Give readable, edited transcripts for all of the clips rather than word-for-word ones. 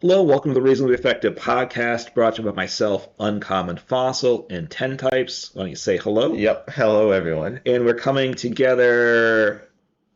Hello, welcome to the Reasonably Effective podcast brought to you by myself, Uncommon Fossil, and 10 Types. Why don't you say hello? Yep. Hello, everyone. And we're coming together,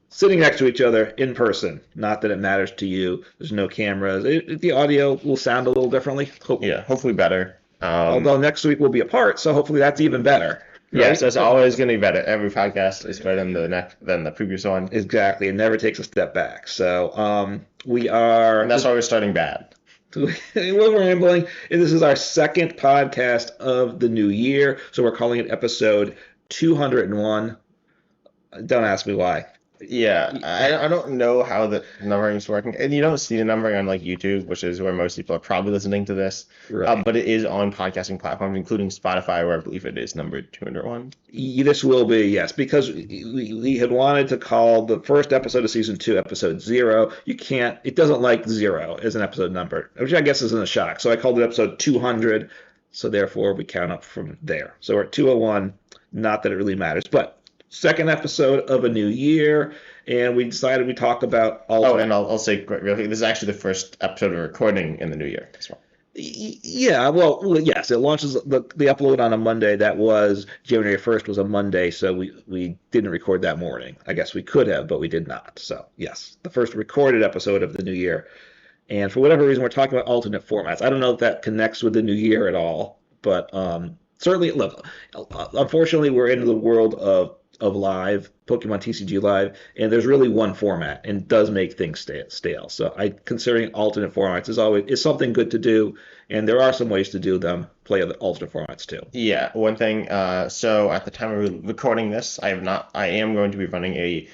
sitting next to each other in person. Not that it matters to you. There's no cameras. The audio will sound a little differently. Yeah, hopefully better. Although next week we'll be apart, so hopefully that's even better. Yes, Right? it's always going to be better. Every podcast is better than the previous one, Exactly. It never takes a step back. So we are. and that's why we're starting bad. We're rambling. And this is our second podcast of the new year, so we're calling it episode 201. Don't ask me why. Yeah, I don't know how the numbering is working, and you don't see the numbering on like YouTube, which is where most people are probably listening to this. Right. But it is on podcasting platforms, including Spotify, where I believe it is numbered 201. This will be, yes, because we had wanted to call the first episode of season 2 episode 0. You can't, it doesn't like 0 as an episode number, which I guess isn't a shock. So I called it episode 200. So therefore we count up from there. So we're at 201. Not that it really matters, but second episode of a new year, and we decided we talk about all. Oh, and I'll say real quick, this is actually the first episode of recording in the new year as well. Yeah, well, yes, it launches the upload on a Monday. That was January 1st was a Monday, so we didn't record that morning. I guess we could have, but we did not. So yes, the first recorded episode of the new year. And for whatever reason, we're talking about alternate formats. I don't know if that connects with the new year at all, but certainly, look, unfortunately, we're into the world of live Pokemon TCG Live, and there's really one format, and it does make things stale. So considering alternate formats is something good to do, and there are some ways to do them. Play the alternate formats too. Yeah, one thing. So at the time of recording this, I am going to be running a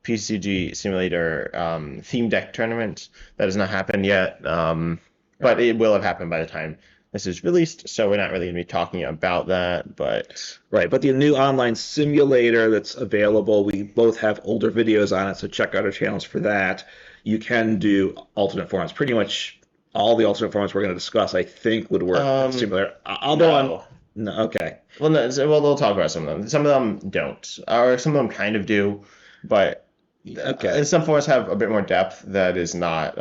PCG simulator theme deck tournament. That has not happened yet, but it will have happened by the time this is released. So we're not really going to be talking about that, but Right, but the new online simulator that's available, we both have older videos on it, so check out our channels for that. You can do alternate formats. Pretty much all the alternate formats we're going to discuss, I think, would work in simulator. no. No, okay. Well, no, well, they'll talk about some of them. Some of them don't, or some of them kind of do, but Okay. some formats have a bit more depth that is not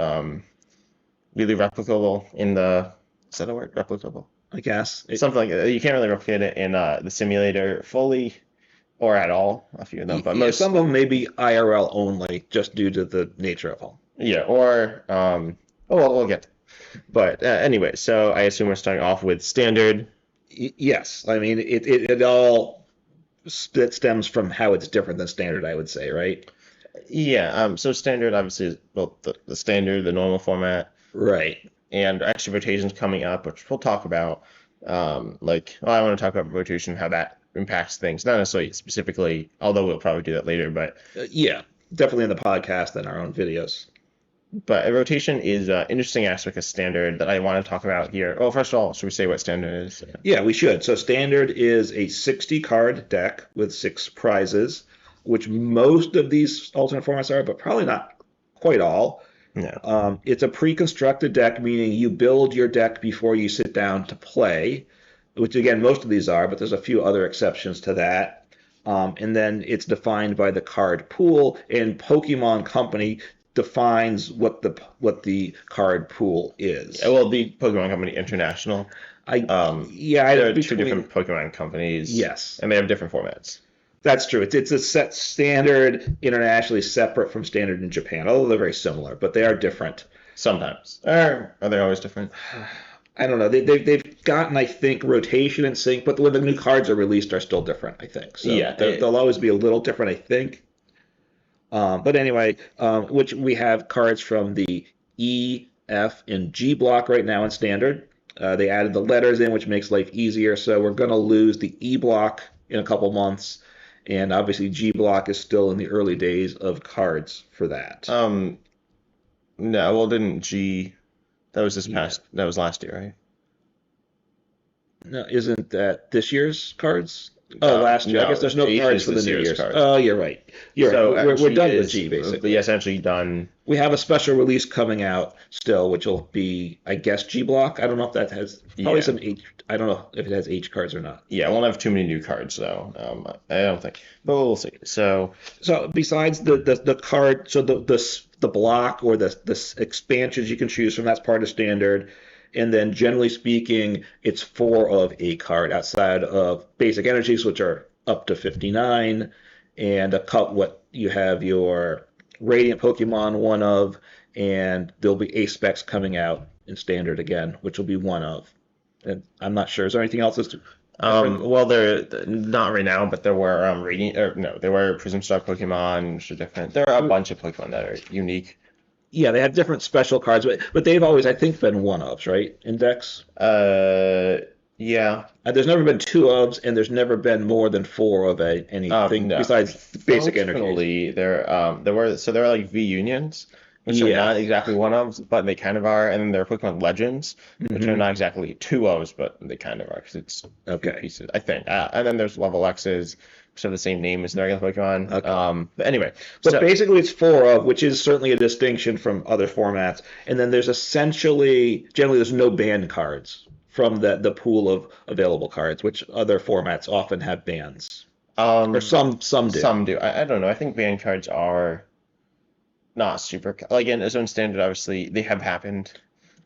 really replicable in the. Is that a word? Replicable? I guess. Something like that. You can't really replicate it in the simulator fully or at all, a few of them, but most. Some of them may be IRL only, just due to the nature of them. Yeah, or we'll get. But anyway, so I assume we're starting off with standard. Yes, I mean it all stems from how it's different than standard, I would say, right? Yeah. So standard obviously is the standard, the normal format. Right. And extra rotations coming up, which we'll talk about. I want to talk about rotation, how that impacts things, not necessarily specifically, although we'll probably do that later. But yeah, definitely in the podcast and our own videos. But rotation is an interesting aspect of standard that I want to talk about here. Oh, first of all, should we say what standard is? Yeah, we should. So standard is a 60 card deck with 6 prizes, which most of these alternate formats are, but probably not quite all. No. It's a pre-constructed deck, meaning you build your deck before you sit down to play, which again, most of these are, but there's a few other exceptions to that. And then it's defined by the card pool, and Pokemon Company defines what the card pool is. Yeah, well, the Pokemon Company International. There are two different Pokemon companies. Yes. And they have different formats. That's true. It's a set standard internationally separate from standard in Japan, although they're very similar, but they are different. Sometimes. Are they always different? I don't know. They've gotten, I think, rotation and sync, but when the new cards are released, are still different, I think. So yeah. They'll always be a little different, I think. But anyway, which we have cards from the E, F, and G block right now in standard. They added the letters in, which makes life easier. So we're going to lose the E block in a couple months. And obviously, G block is still in the early days of cards for that. No, well, didn't G? That was That was last year, right? No, isn't that this year's cards? Oh, last year. I guess No, there's no H cards is for this the New year's Year's. cards. Oh, you're right. You're right. So We're G done with is G basically. yeah, essentially done. We have a special release coming out still, which will be, I guess, G Block. I don't know if that has probably Yeah, some H. I don't know if it has H cards or not. yeah. I won't have too many new cards though. I don't think, but we'll see. So So besides the card, so the block or the expansions you can choose from, that's part of standard. And then generally speaking, it's four of a card outside of basic energies, which are up to 59, and a cut what you have your radiant Pokemon one of, and there'll be ace specs coming out in standard again, which will be one of. And I'm not sure. Is there anything else that's different? Well, they're not right now, but there were radiant or no, there were Prism Star Pokemon, which are different. There are a bunch of Pokemon that are unique. Yeah, they have different special cards, but they've always, I think, been one ofs, right? Index. Uh, yeah. There's never been two ofs, and there's never been more than four of anything No. besides basic energies. Functionally, there are like V unions, which are Yeah. not exactly one ofs, but they kind of are, and then there are Pokemon Legends, which are Hmm. not exactly two ofs, but they kind of are because it's two Okay. pieces, I think. And then there's Level X's, which have the same name as the regular Pokemon. Okay. But anyway, But so basically, it's four of, which is certainly a distinction from other formats. And then there's essentially, generally, there's no banned cards from the pool of available cards, which other formats often have bans, or um, some do. some do. I don't know. I think ban cards are not super like in its own standard. Obviously, they have happened.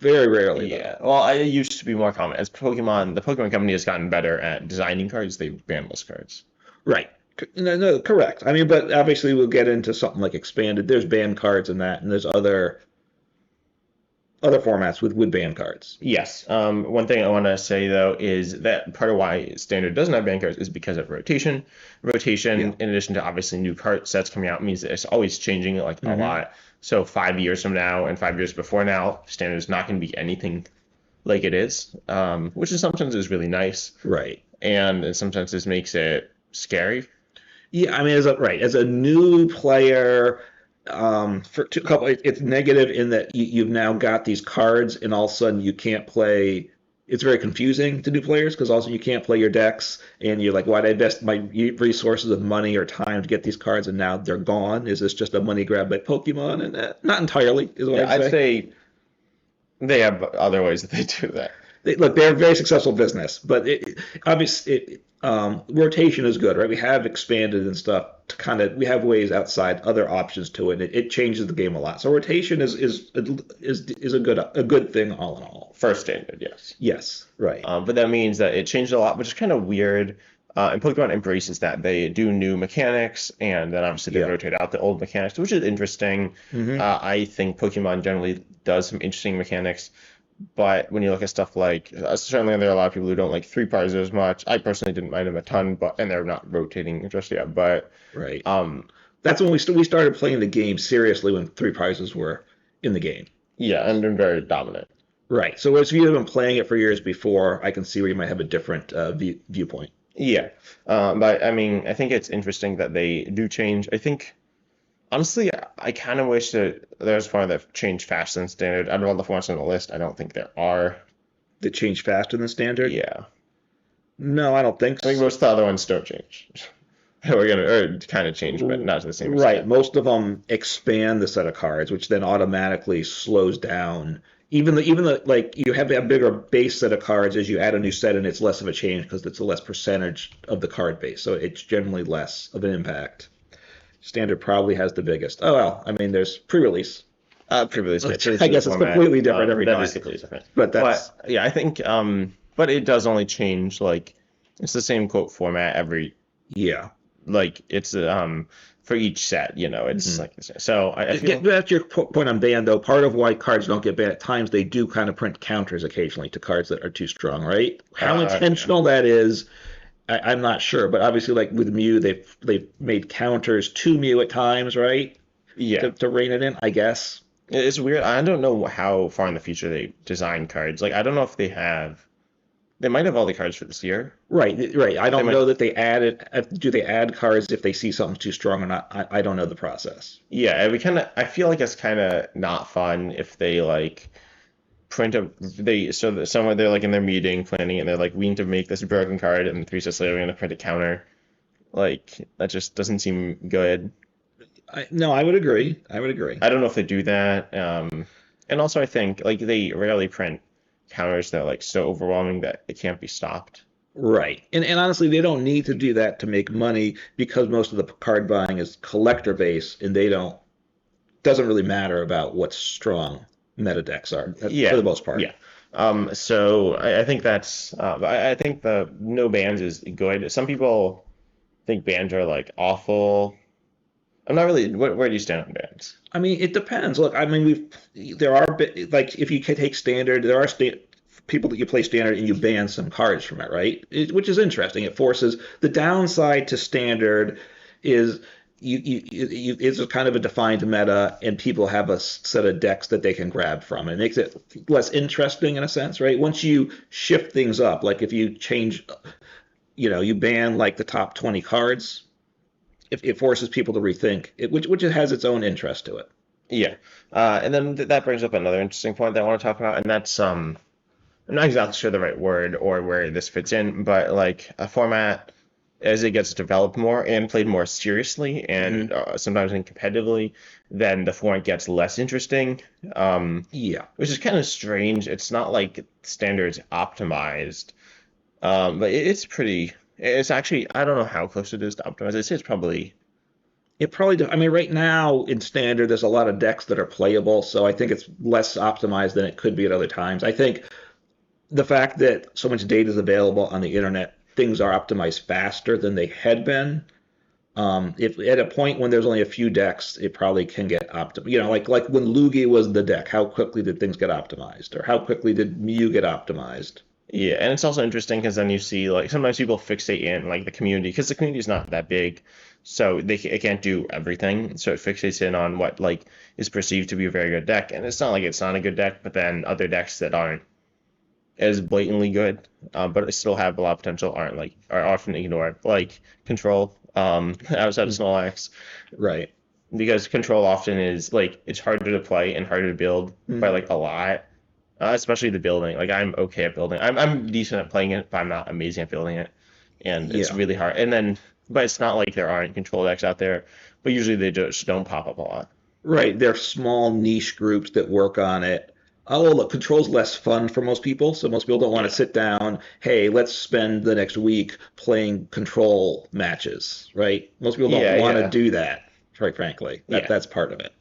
Very rarely, though. Yeah, well, I used to be more common. As the Pokemon Company has gotten better at designing cards, they ban most cards. Right. No, no, correct. I mean, but obviously we'll get into something like expanded. There's band cards in that, and there's other formats with band cards. Yes. One thing I want to say though is that part of why Standard doesn't have ban cards is because of rotation. Yeah. Rotation, in addition to obviously new card sets coming out, means that it's always changing like a Hmm. lot. So 5 years from now and 5 years before now, Standard is not going to be anything like it is, which is sometimes is really nice, Right. and sometimes this makes it scary. Yeah. I mean, as a new player, for two couple, it's negative in that you've now got these cards, and all of a sudden you can't play. It's very confusing to new players because also you can't play your decks, and you're like, why did I invest my resources of money or time to get these cards, and now they're gone? Is this just a money grab by Pokemon? And not entirely is what Yeah, I'd I'd say. say they have other ways that they do that. Look, they're a very successful business, but obviously rotation is good, right? We have expanded and stuff to kind of we have ways outside other options to it. It changes the game a lot. So rotation is a good thing all in all. First Standard, yes. Yes, right. But that means that it changed a lot, which is kind of weird. And Pokemon embraces that. They do new mechanics, and then obviously they Yeah. rotate out the old mechanics, which is interesting. Hmm. I think Pokemon generally does some interesting mechanics, but when you look at stuff like, certainly there are a lot of people who don't like three prizes as much. I personally didn't mind them a ton, but and they're not rotating just yet. But Right. um, That's when we started playing the game seriously when three prizes were in the game. yeah, and they're very dominant. Right. So if you've been playing it for years before, I can see where you might have a different viewpoint. Yeah, but I mean, I think it's interesting that they do change. I think. Honestly, I kind of wish that there's one that changed faster than standard. Out of all the formats on the list, I don't think there are. They change faster than standard? Yeah. No, I don't think I think so. most of the other ones don't change. We're gonna, or kind of change, but not to the same Right. extent. Most of them expand the set of cards, which then automatically slows down. Even the like you have a bigger base set of cards as you add a new set, and it's less of a change because it's a less percentage of the card base, so it's generally less of an impact. Standard probably has the biggest. Oh well, I mean, there's pre-release, Pre-release which changes I the guess it's format. completely different every That is time. completely different. But that's But yeah, I think, but it does only change like it's the same quote format every yeah. like it's for each set. It's Mhm. like the same. So I Get feel back to your point on ban, though. Part of why cards don't get banned at times, they do kind of print counters occasionally to cards that are too strong, right? How yeah. intentional that is, I'm not sure. But obviously, like with Mew, they've made counters to Mew at times, right? Yeah. To rein it in, I guess. It's weird. I don't know how far in the future they design cards. Like, I don't know if they have. They might have all the cards for this year. Right, right. I They don't might. know that they added. Do they add cards if they see something's too strong or not? I don't know the process. Yeah, we kind of. I feel like it's kind of not fun if they like. print a they so that somewhere they're like in their meeting planning and they're like we need to make this broken card and 3 steps later we're gonna print a counter. Like that just doesn't seem good. No, I would agree. I would agree. I don't know if they do that. And also I think like they rarely print counters that are like so overwhelming that it can't be stopped. Right. And honestly, they don't need to do that to make money because most of the card buying is collector base and they don't doesn't really matter about what strong meta decks are for Yeah, the most part. yeah. So I think that's I think the no bans is good. Some people think bans are like awful. I'm not really. Where do you stand on bans? I mean, it depends. Look, I mean, there are like if you can take standard, there are people that you play standard and you ban some cards from it, right? Which is interesting. It forces the downside to standard is it's a kind of a defined meta, and people have a set of decks that they can grab from. It makes it less interesting in a sense, right? Once you shift things up, like if you change, you ban like the top 20 cards, it forces people to rethink it, which it has its own interest to it. Yeah, and then that brings up another interesting point that I want to talk about, and that's I'm not exactly sure the right word or where this fits in, but like a format as it gets developed more and played more seriously and Hmm. sometimes competitively, then the format gets less interesting, Yeah. which is kind of strange. It's not like standards optimized, but it's pretty. It's actually I don't know how close it is to optimized. I'd say it's probably It probably, I mean, right now in standard, there's a lot of decks that are playable, so I think it's less optimized than it could be at other times. I think the fact that so much data is available on the internet, things are optimized faster than they had been. If at a point when there's only a few decks, it probably can get optimized. Like when Lugia was the deck, how quickly did things get optimized, or how quickly did Mew get optimized? yeah, and it's also interesting because then you see like sometimes people fixate in like the community because the community is not that big, so it can't do everything. So it fixates in on what like is perceived to be a very good deck, and it's not like it's not a good deck, but then other decks that aren't as blatantly good, but still have a lot of potential are often ignored, like Control, outside of Snorlax, Right. because Control often is like it's harder to play and harder to build by Mhm. like a lot. Especially the building. Like I'm okay at building. I'm decent at playing it, but I'm not amazing at building it. And it's Yeah. really hard. And then, but it's not like there aren't control decks out there, but usually they just don't pop up a lot. Right. They're small niche groups that work on it. Oh, well, look, control's less fun for most people, so most people don't want to Yeah. sit down. Hey, let's spend the next week playing control matches, right? Most people don't Yeah, want to yeah, do that, quite frankly. yeah. That's part of it.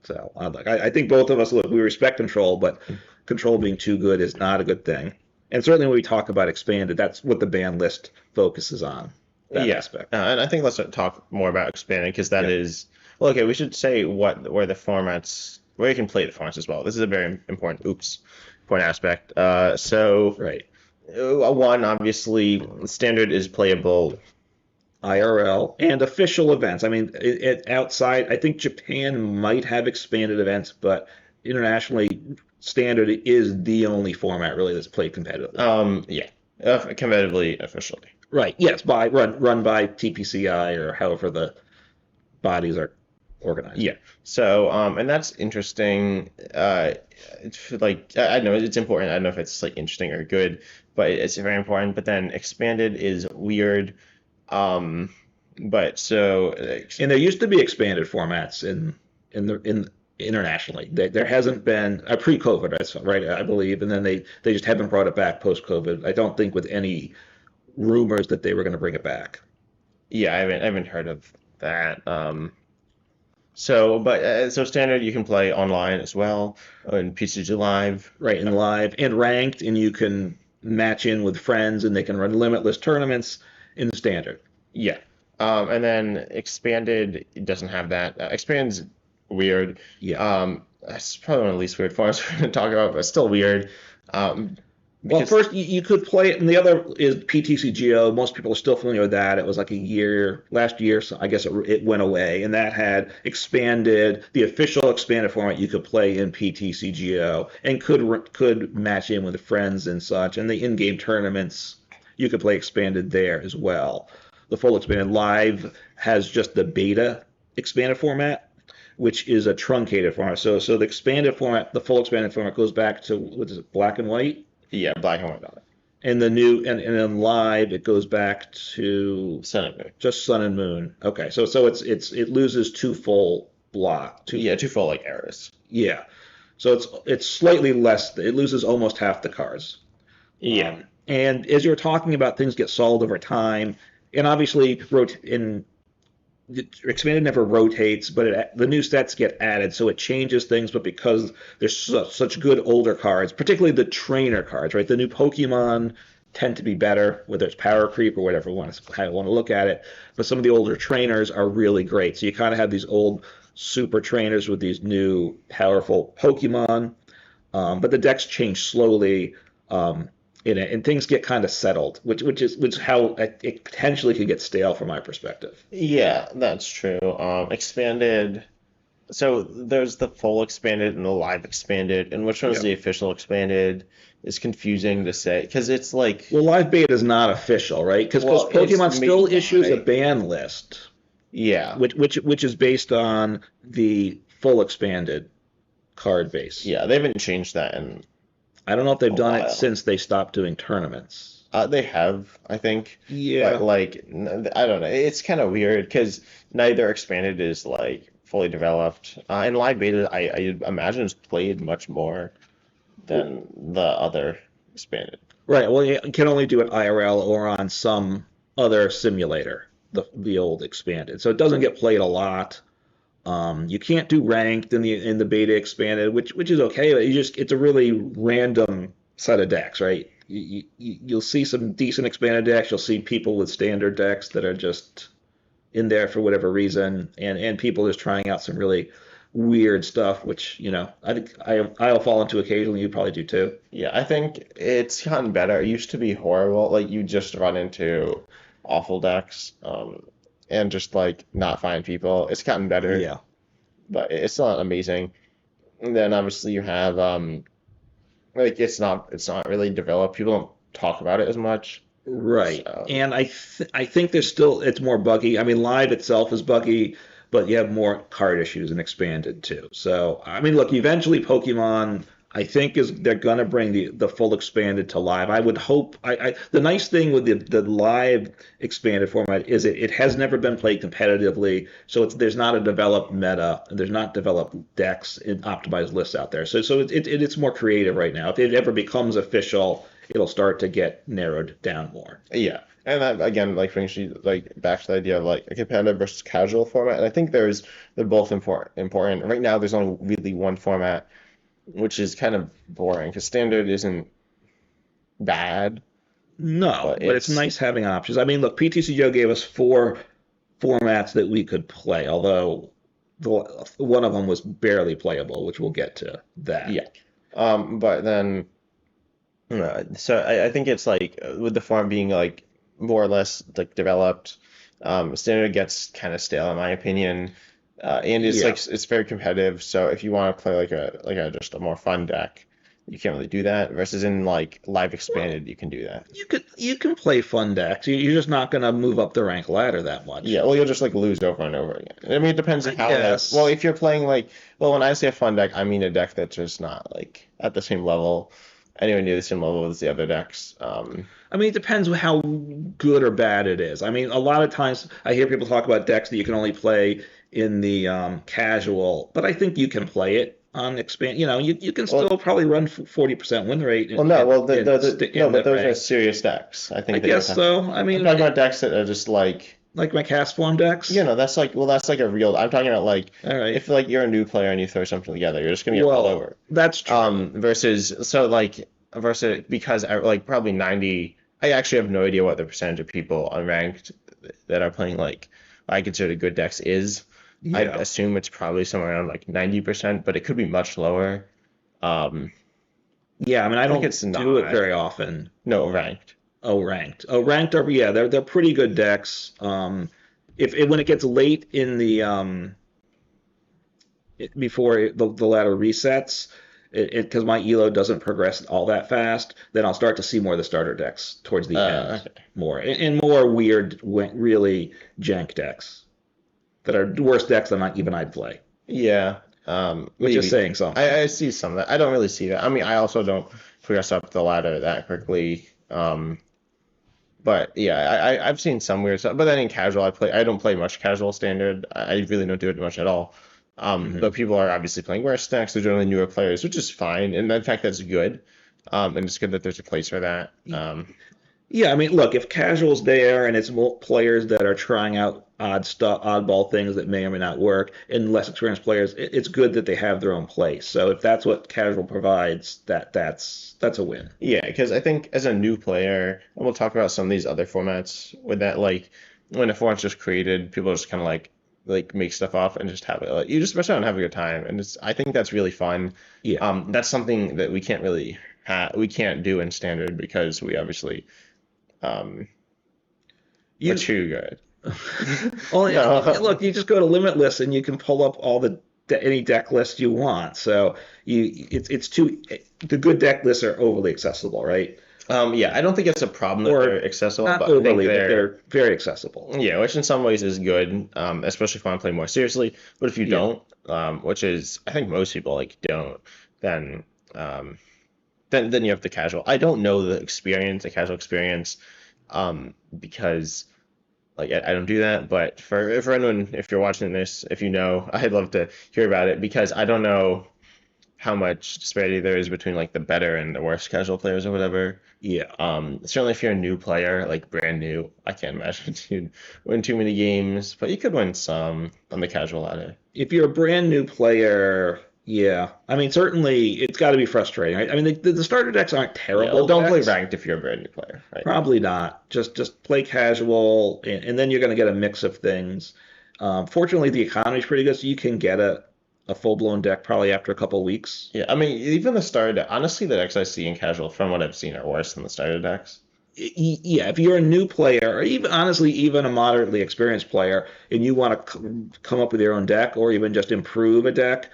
So, look, I think both of us look. We respect control, but control being too good is not a good thing. And certainly when we talk about expanded, that's what the ban list focuses on, that Yeah. aspect. And I think let's talk more about expanding because that Yeah. is, well, okay, we should say where the formats, where you can play the formats as well. This is a very important aspect. Right. One, obviously, standard is playable. IRL and official events. I mean, outside, I think Japan might have expanded events, but internationally, standard is the only format really that's played competitively. Yeah, competitively, officially. Right. Yes, by run by TPCI or however the bodies are organized. Yeah. So, and that's interesting. It's like I know it's important. I don't know if it's like interesting or good, but it's very important. But then expanded is weird. Um, but so And there used to be expanded formats in internationally. There hasn't been pre-COVID, that's right, I believe, and then they just haven't brought it back post-COVID. I don't think with any rumors that they were going to bring it back. yeah, I haven't heard of that. So standard you can play online as well on PCG Live. Right, in live and ranked, and you can match in with friends, and they can run limitless tournaments in standard. Yeah. And then expanded it doesn't have that. Expand's weird. Yeah. That's probably one of the least weird forms we're going to talk about, but still weird. Um, Well, because first you could play it, and the other is PTCGO. Most people are still familiar with that. It was like last year, so I guess it went away, and that had expanded the official expanded format you could play in PTCGO and could match in with friends and such, and the in-game tournaments you could play expanded there as well. The full expanded live has just the beta expanded format, which is a truncated format. So the expanded format, the full expanded format, goes back to what is it, black and white, Yeah, black and white on it. and the new and then live it goes back to Sun and moon. just sun and moon. Okay, so it loses two full block, two Yeah, two full like eras. yeah. So it's slightly less. It loses almost half the cards. Yeah. And as you're talking about, things get solved over time, and obviously, expanded never rotates, but the new sets get added, so it changes things. But because there's such good older cards, particularly the trainer cards, right? The new Pokemon tend to be better, whether it's power creep or whatever how you want to look at it. But some of the older trainers are really great. So you kind of have these old super trainers with these new powerful Pokemon. But the decks change slowly. In it, and things get kind of settled, which how it potentially could get stale from my perspective. Yeah, that's true. Expanded. So there's the full expanded and the live expanded, and which one is Yeah. the official expanded is confusing to say because it's like, Well, live beta is not official, right? Because well, Pokemon it's still made issues a by, ban list, yeah, which is based on the full expanded card base. yeah, they haven't changed that in I don't know if they've a done it while. since they stopped doing tournaments. They have, I think, but Yeah. like, I don't know. It's kind of weird because neither expanded is like fully developed, and live beta, I imagine is played much more than the other expanded. Right. Well, you can only do it IRL or on some other simulator, the old expanded. So it doesn't get played a lot. You can't do ranked in the beta expanded, which is okay, but it's a really random set of decks, right? You'll see some decent expanded decks. You'll see people with standard decks that are just in there for whatever reason, and people just trying out some really weird stuff, which I think I'll fall into occasionally. You probably do too. Yeah, I think it's gotten better. It used to be horrible. Like you just run into awful decks, and just like not find people. It's gotten better, Yeah. but it's still not amazing. And then obviously you have like it's not really developed. People don't talk about it as much. Right. So And I think it's more buggy. I mean, live itself is buggy, but you have more card issues and expanded too. So I mean, look, eventually Pokemon I think they're gonna bring the full expanded to live. I would hope. The nice thing with the live expanded format is it has never been played competitively, so there's not a developed meta, and there's not developed decks in optimized lists out there. So it's more creative right now. If it ever becomes official, it'll start to get narrowed down more. yeah, and that again like brings you like back to the idea of like a competitive versus casual format. And I think they're both important. Right now, there's only really one format, which is kind of boring because standard isn't bad, No, but but it's it's nice having options. I mean, look, PTCGO gave us four formats that we could play, although one of them was barely playable, which we'll get to that. yeah. But then so I think it's like with the form being like more or less like developed, standard gets kind of stale in my opinion, and it's like Yeah. it's very competitive. So if you want to play like a just a more fun deck, you can't really do that. Versus in like live Well, expanded, you can do that. you can play fun decks. You're just not going to move up the rank ladder that much. Yeah, well, you'll just like lose over and over again. I mean, it depends I on how like well, guess. if you're playing like well, when I say a fun deck, I mean a deck that's just not like at the same level, anywhere near the same level as the other decks. I mean, it depends how good or bad it is. I mean, a lot of times I hear people talk about decks that you can only play in the casual, but I think you can play it on expand. You can Well, still probably run 40% win rate well, no, well, and stick no, in but that those are rank. serious decks. I I think that you're guess talking. so. I I'm mean, talking about decks that are just like my cast form decks. that's like, well, that's like a real. I'm talking about like All right. if like you're a new player and you throw something together, you're just gonna get rolled Well, over. that's true. Versus so like versus because like probably 90. I actually have no idea what the percentage of people unranked that are playing like I consider good decks is. I'd Yeah. assume it's probably somewhere around like 90%, but it could be much lower. Um, Yeah. I mean, I I think don't it's do it not. very often. No, ranked. Oh, ranked. Oh, ranked are yeah, they're pretty good decks. If when it gets late in the before the ladder resets, because my elo doesn't progress all that fast, then I'll start to see more of the starter decks towards the end, Okay. more and more weird, really jank decks that are worse decks than even I'd play. Yeah, which is maybe. saying something. I see some of that. I don't really see that. I mean, I also don't progress up the ladder that quickly. But yeah, I've seen some weird stuff. But then in casual, I don't play much casual standard. I really don't do it much at all. But Hmm. people are obviously playing worse decks. They're generally newer players, which is fine. And in fact, that's good. And it's good that there's a place for that. Yeah, I mean, look, if casual's there and it's players that are trying out odd stuff, oddball things that may or may not work, and less experienced players, it's good that they have their own place. So if that's what casual provides, that's a win. Yeah, because I think as a new player, and we'll talk about some of these other formats with that, like when a format's just created, people just kind of like make stuff off and just have it. Like, you just mess around and have a good time, and I think that's really fun. Yeah, That's something that we can't do in standard because we obviously we're you too good. only No, look, you just go to Limitless and you can pull up all any deck list you want. So it's too the good deck lists are overly accessible, right? yeah, I don't think it's a problem that they're Or accessible, not but I think overly, but they're very accessible. yeah, which in some ways is good, especially if you want to play more seriously. But if you Yeah. don't, which is I think most people like don't, then um, then you have the casual. I don't know the casual experience, because like I don't do that. But for anyone, if you're watching this, if you know, I'd love to hear about it because I don't know how much disparity there is between like the better and the worst casual players or whatever. Yeah. Certainly if you're a new player, like brand new, I can't imagine you'd win too many games, but you could win some on the casual ladder. If you're a brand new player, yeah. I mean, certainly it's got to be frustrating, right? I mean, the starter decks aren't Yeah, well, terrible don't play decks. ranked if you're a brand new player, right? Probably not. Just play casual, and then you're going to get a mix of things. Fortunately, the economy's pretty good, so you can get a full blown deck probably after a couple weeks. Yeah, I mean, even the starter deck, honestly, the decks I see in casual, from what I've seen, are worse than the starter decks. Yeah, if you're a new player, or even honestly, even a moderately experienced player, and you want to come up with your own deck, or even just improve a deck,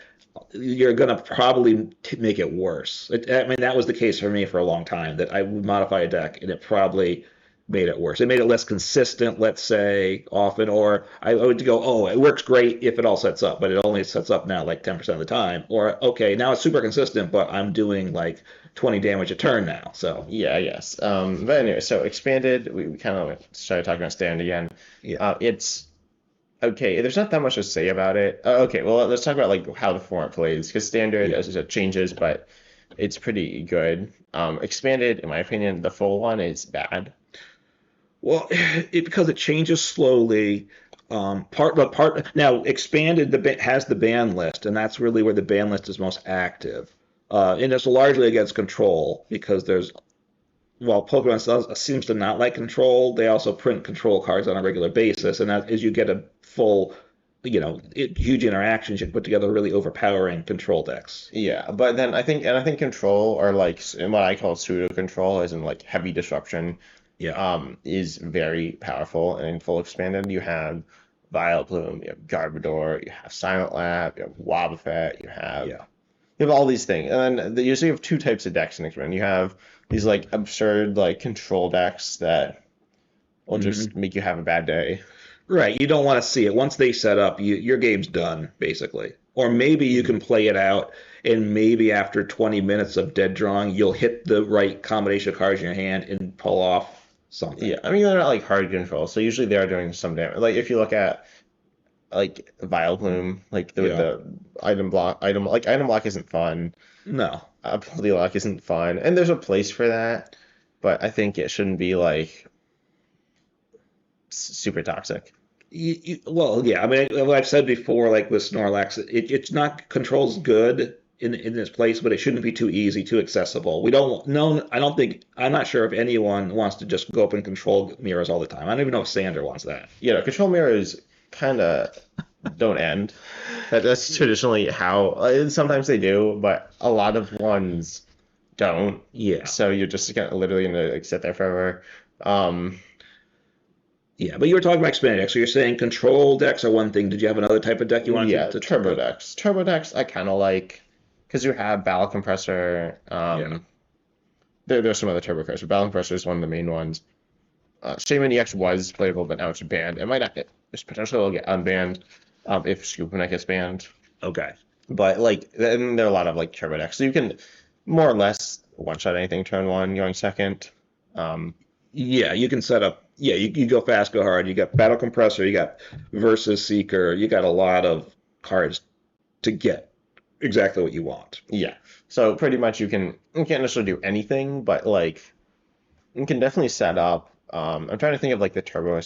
you're going to probably make it worse. I mean, that was the case for me for a long time, that I would modify a deck and it probably made it worse. It made it less consistent, let's say, often, or I would go, oh, it works great if it all sets up, but it only sets up now like 10% of the time. Or, okay, now it's super consistent, but I'm doing like 20 damage a turn now. So, Yeah, I guess. But anyway, so expanded, we kind of started talking about standard again. yeah. It's okay. There's not that much to say about it. Okay, well, let's talk about like how the format plays because standard Yeah. as it changes, but it's pretty good. Expanded, in my opinion, the full one is bad. Well, because it changes slowly. Part now expanded has the ban list, and that's really where the ban list is most active. And it's largely against control because while Pokemon seems to not like control, they also print control cards on a regular basis, and as you get a full, huge interactions, you can put together really overpowering control decks. Yeah, but then I think control or like in what I call pseudo control, as in like heavy disruption, Yeah, is very powerful. And in full expanded, you have Vileplume, you have Garbodor, you have Silent Lab, you have Wobbuffet, yeah, you have all these things. And then usually you have two types of decks in expanded. You have these like absurd like control decks that will just hmm make you have a bad day. right. You don't want to see it once they set up. Your game's done basically, or maybe you can play it out, and maybe after 20 minutes of dead drawing, you'll hit the right combination of cards in your hand and pull off something. Yeah, I mean they're not like hard control, so usually they are doing some damage. Like if you look at like Vileplume, like Yeah. the item block isn't fun. No. Ability lock isn't fun, and there's a place for that, but I think it shouldn't be like super toxic. Well, yeah. I mean, what I've said before, like with Snorlax, it's not controls good in this place, but it shouldn't be too easy, too accessible. We don't no. I don't think. I'm not sure if anyone wants to just go up and control mirrors all the time. I don't even know if Sander wants that. You know, control mirrors kind of don't end. That's traditionally how. Sometimes they do, but a lot of ones don't. Yeah. So you're just gonna literally gonna like sit there forever. Um, Yeah, but you were talking about expanded decks, so you're saying control decks are one thing. Did you have another type of deck you wanted yeah, to talk turbo about? decks. Turbo decks I kind of like because you have Battle Compressor. Yeah. There's some other turbo cards, but Battle Compressor is one of the main ones. Shaman EX was playable, but now it's banned. It might not get, there's potentially will get unbanned if Scoop Neck gets banned. Okay. But like, then there are a lot of like turbo decks, so you can more or less one shot anything turn one, going second. Um, Yeah, you can set up. Yeah, you go fast, go hard. You got Battle Compressor, you got Versus Seeker, you got a lot of cards to get exactly what you want. yeah. So pretty much you can't necessarily do anything, but like you can definitely set up. I'm trying to think of like the turbo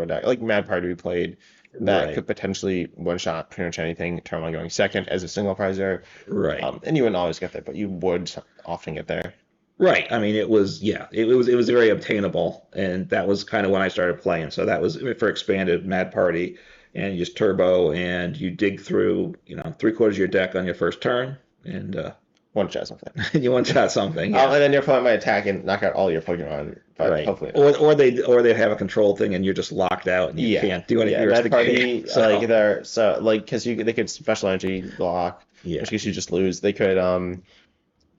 deck, like Mad Party we played that Right, could potentially one shot pretty much anything, turn one going second as a single prizer. right, And you wouldn't always get there, but you would often get there. right. I mean, it was yeah, it was very obtainable, and that was kind of when I started playing. So that was for expanded Mad Party, and you just turbo, and you dig through, three-quarters of your deck on your first turn, and One shot something. you one shot something. Yeah. And then your opponent might attack and knock out all your Pokemon, but Right. hopefully not. Or they have a control thing and you're just locked out and you Yeah, can't do anything yeah. the rest Mad of the game. Party, like So they're so like because you they could special energy block, in yeah. which case you just lose. They could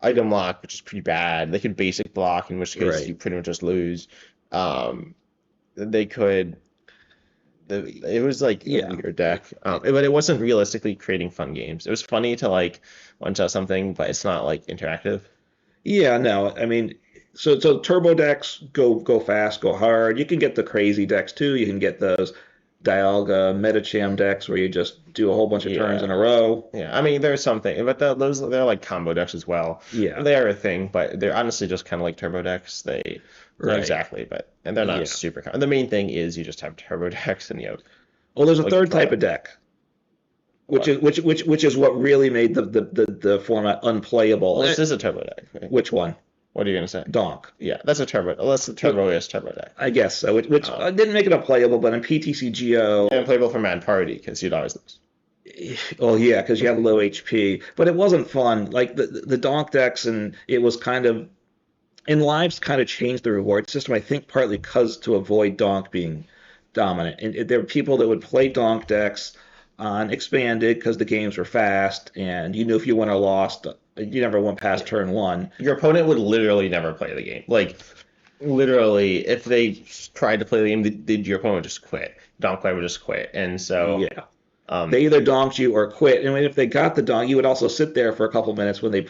item lock, which is pretty bad. They could basic block, in which case Right. you pretty much just lose. Um, they could. It was like a Yeah. weird deck, but it wasn't realistically creating fun games. It was funny to like one shot something, but it's not like interactive. Yeah, no. I mean, so turbo decks go fast, go hard. You can get the crazy decks too. You can get those Dialga Metacham decks where you just do a whole bunch of turns in Yeah, a row. yeah. I mean, there's something, but those they're like combo decks as well. Yeah. They are a thing, but they're honestly just kind of like turbo decks. Not Right. exactly, but and they're not Yeah. super. The main thing is you just have turbo decks and you have Well, there's a like third type of deck, which what? is which is what really made the format unplayable. Well, this is a turbo deck. Right? Which one? What are you gonna say? Donk. Yeah, that's a turbo. That's the turbo-iest turbo deck. I guess so. Which Um, didn't make it unplayable, but in PTCGO, and playable for Mad Party because you'd always lose. oh yeah, because you have low HP. But it wasn't fun. Like the donk decks, and it was kind of and lives kind of changed the reward system. I think partly because to avoid donk being dominant, and there were people that would play donk decks on expanded because the games were fast, and you knew if you won or lost, you never went past turn one. Your opponent would literally never play the game. Like literally, if they tried to play the game, your opponent would just quit. Donk player would just quit, and so Yeah. um, They either donked you or quit. And if they got the donk, you would also sit there for a couple minutes when they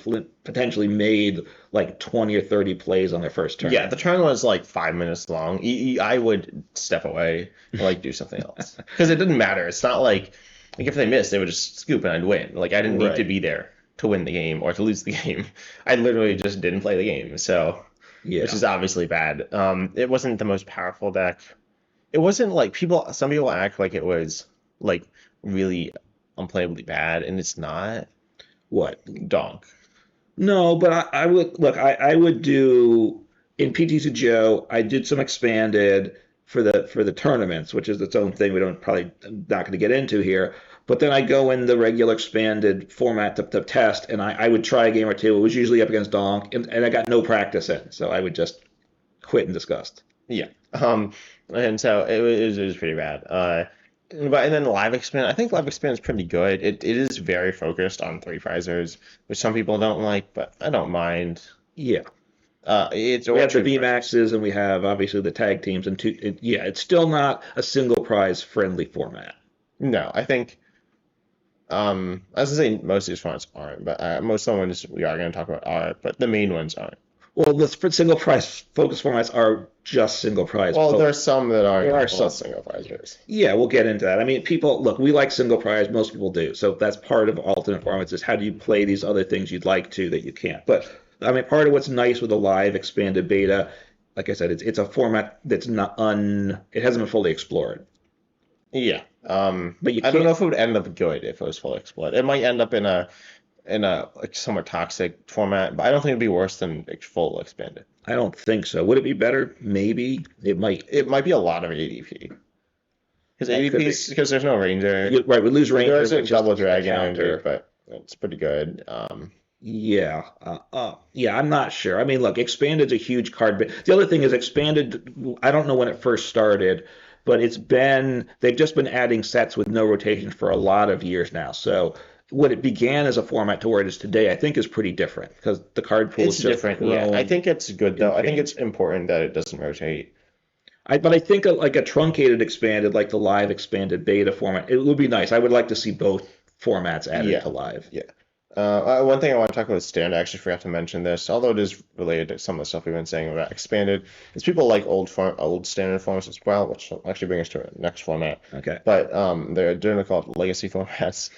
potentially made like 20 or 30 plays on their first turn. yeah, the turn was like 5 minutes long. I would step away and like do something else because it didn't matter. It's not like if they missed, they would just scoop and I'd win. Like I didn't need to Right. be there to win the game or to lose the game. I literally just didn't play the game. So, which Yeah. is obviously bad. It wasn't the most powerful deck. It wasn't like some people act like it was like really unplayably bad, and it's not. What? Donk. No, but I would look. I would do in PTC Joe. I did some expanded for the tournaments, which is its own thing. We don't probably not going to get into here. But then I go in the regular expanded format to test, and I would try a game or two. It was usually up against Donk, and I got no practice in, so I would just quit in disgust. Yeah. And so it was pretty bad. But and then live expand, I think live expand is pretty good. It is very focused on three prizers, which some people don't like, but I don't mind. Yeah, It's we or have the two V prizers. Maxes, and we have obviously the tag teams, and yeah, it's still not a single prize friendly format. No, I think as I say, most of these fonts aren't, but most of the ones we are going to talk about are, but the main ones aren't. Well, the single prize focus formats are just single prize. Well, there are some that There are aren't some. single prizers. Yeah, we'll get into that. I mean, people look. We like single prize. Most people do. So that's part of alternate formats is how do you play these other things you'd like to that you can't. But I mean, part of what's nice with a live expanded beta, like I said, it's a format that's not it hasn't been fully explored. Yeah. But you I don't know can't. if it would end up good if it was fully exploited. It might end up in a like somewhat toxic format, but I don't think it'd be worse than full expanded. I don't think so. Would it be better? Maybe it might. It might be a lot of ADP because That could be. ADP because there's no ranger. Right, we lose There Ranger, is a which is double a dragon ranger, counter. but it's pretty good. Yeah, yeah, I'm not sure. I mean, look, Expanded's a huge card, but the other thing is Expanded. I don't know when it first started, but they've just been adding sets with no rotation for a lot of years now. So what it began as a format to where it is today, I think, is pretty different because the card pool It's has just different, yeah. I grown think it's good though. and I think it's changed. important that it doesn't rotate. But I think like a truncated expanded, like the live expanded beta format, it would be nice. I would like to see both formats added Yeah, to live. yeah. One thing I want to talk about is standard. I actually forgot to mention this, although it is related to some of the stuff we've been saying about expanded. Is people like old standard formats as well, which will actually bring us to our next format. Okay. But they're generally called legacy formats,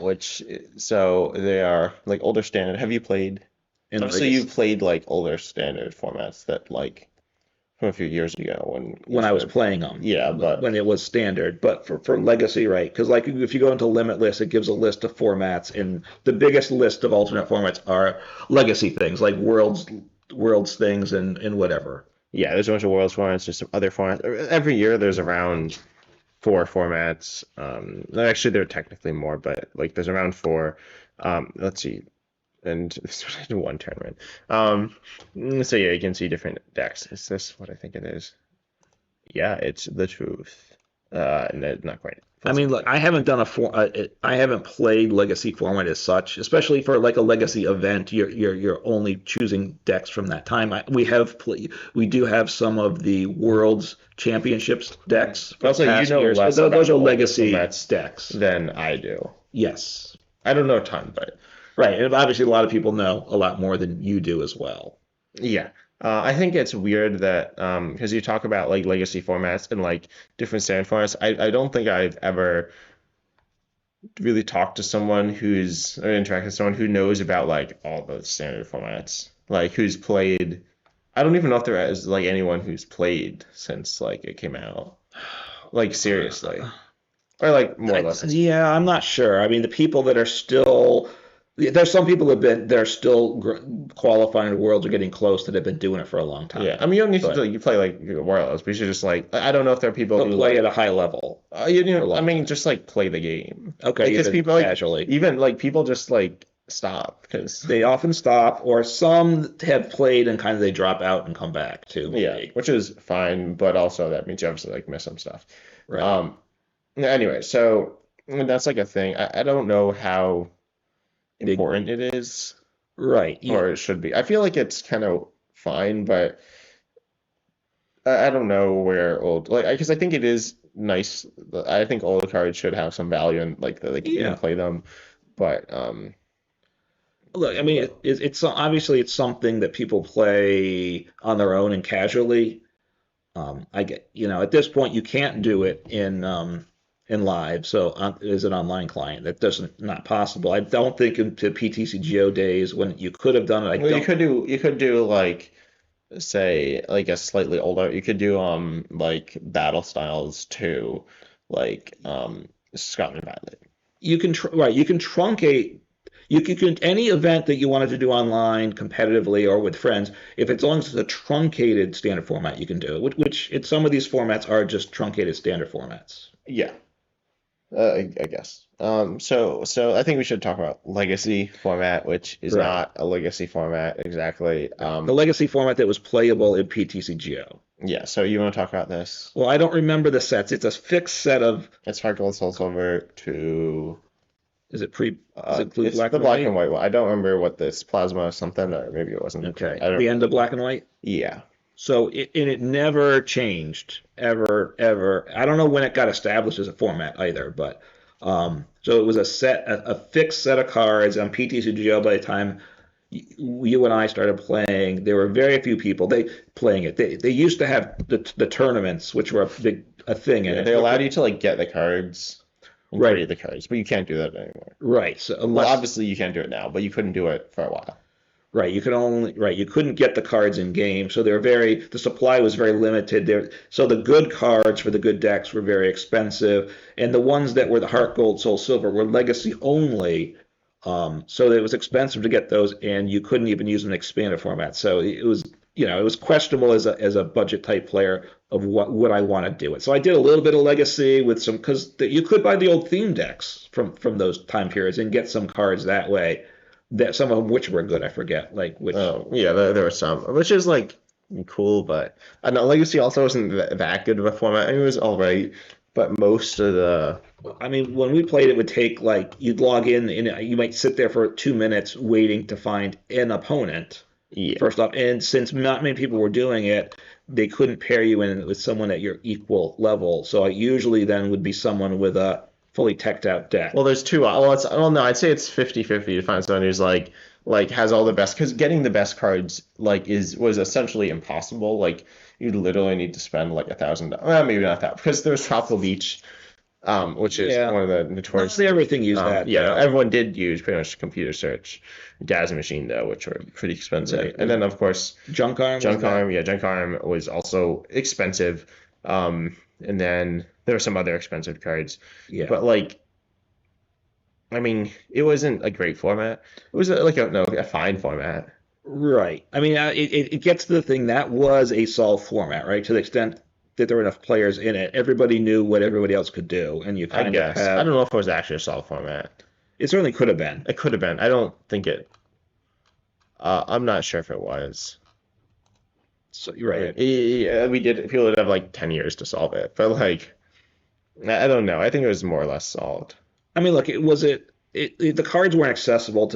which so they are like older standard. Have you played? In Obviously, you legacy, played like older standard formats that like from a few years ago when you when I was started. playing them, Yeah, but when it was standard, but for legacy, right? Because like if you go into Limitless, it gives a list of formats, and the biggest list of alternate formats are legacy things like worlds things and whatever. yeah, there's a bunch of worlds formats. There's some other formats. Every year there's around four formats. Actually, there are technically more, but like there's around four. Let's see, and this was one tournament. So yeah, you can see different decks. Is this what I think it is? Yeah, it's the truth. No, not quite. I mean, look, I haven't done I haven't played legacy format as such, especially for like a legacy event. You're only choosing decks from that time. We do have some of the world's championships decks from Also, you past know years, but less about those are older legacy formats decks. than I do. Yes, I don't know a ton, but right. And obviously, a lot of people know a lot more than you do as well. yeah. I think it's weird that because you talk about like legacy formats and like different standard formats. I don't think I've ever really talk to someone who's or interact with someone who knows about like all the standard formats, like who's played. I don't even know if there is like anyone who's played since like it came out, like seriously, or like more or less. Yeah, I'm not sure. I mean, the people that are still there's some people that are still qualifying the worlds are getting close that have been doing it for a long Yeah, time. I mean you don't need to But you play like Warlords, but you should just like I don't know if there are people but who play at like a high level you for a know I long mean time. just like play the game Okay, because even people like casually. even like people just like stop because They often stop, or some have played and kind of they drop out and come back too, yeah, maybe. which is fine, but also that means you obviously like miss some stuff. Right. Um, Anyway, so that's like a thing. I don't know how Big. important it is Right. or it should be. I feel like it's kind of fine, but I don't know where old like because I think it is nice. I think old cards should have some value and like that like you can Yeah. play them, but Look, I mean, it's obviously it's something that people play on their own and casually. I get, at this point you can't do it in live, so as an online client, that doesn't not possible. I don't think into PTCGO days when you could have done it. I well don't. you could do like say like a slightly older you could do like battle styles too, like Scotland Violet. You can right. You can truncate. You can any event that you wanted to do online competitively or with friends. If it's as long as it's a truncated standard format, you can do it. Which in some of these formats are just truncated standard formats. Yeah. I guess. So I think we should talk about legacy format, which is Right. not a legacy format exactly. The legacy format that was playable in PTCGO. Yeah. So you want to talk about this? Well, I don't remember the sets. It's a fixed set of. It's hard gold, soul silver to. Is it pre? Does it include It's black the and black and white? white one. I don't remember what this plasma something, or maybe it wasn't. Okay. I don't. The end of black and white. Yeah. So it never changed ever. I don't know when it got established as a format either, but so it was a fixed set of cards on PTCGO by the time you and I started playing. There were very few people they playing it. They used to have the tournaments, which were a thing in Yeah. it. They allowed you to like get the cards and Right, create the cards, but you can't do that anymore. right. So Well, unless obviously you can't do it now, but you couldn't do it for a while. right, you couldn't get the cards in game, so the supply was very limited there. So the good cards for the good decks were very expensive, and the ones that were the heart gold, soul silver were legacy only. So it was expensive to get those, and you couldn't even use an expanded format. So it was questionable as a budget type player of what would I want to do it. So I did a little bit of legacy with some because you could buy the old theme decks from those time periods and get some cards that way. That some of them which were good, I forget like which. Oh, yeah, there were some, which is like cool, but I know Legacy also wasn't that good of a format. I mean, it was all right, but most of the I mean, when we played, it would take like you'd log in and you might sit there for 2 minutes waiting to find an opponent yeah, first off. And since not many people were doing it, they couldn't pair you in with someone at your equal level. So I usually then would be someone with a fully teched out deck. Well, there's two. Well, no, I'd say it's 50-50 to find someone who's like has all the best, because getting the best cards like is was essentially impossible. Like you literally need to spend like $1,000. Well, maybe not that, because there's Tropical Beach, which is Yeah, one of the not notorious. everything used that Yeah, no, though. everyone did use pretty much computer search, Dazzle Machine though, which were pretty expensive. Right. And then of course Junk Arm was Junk that? Arm, yeah, Junk Arm was also expensive. And then there were some other expensive cards, Yeah. but like, I mean, it wasn't a great format. It was like a, no, a fine format. Right. I mean, it gets to the thing that was a solved format, right? To the extent that there were enough players in it, everybody knew what everybody else could do, and you I kind of guess. I have. don't know if it was actually a solid format. It certainly could have been. It could have been. I don't think it. I'm not sure if it was. So you're right. Yeah, we did. People would have like 10 years to solve it, but like, I don't know. I think it was more or less solved. I mean, look, the cards weren't accessible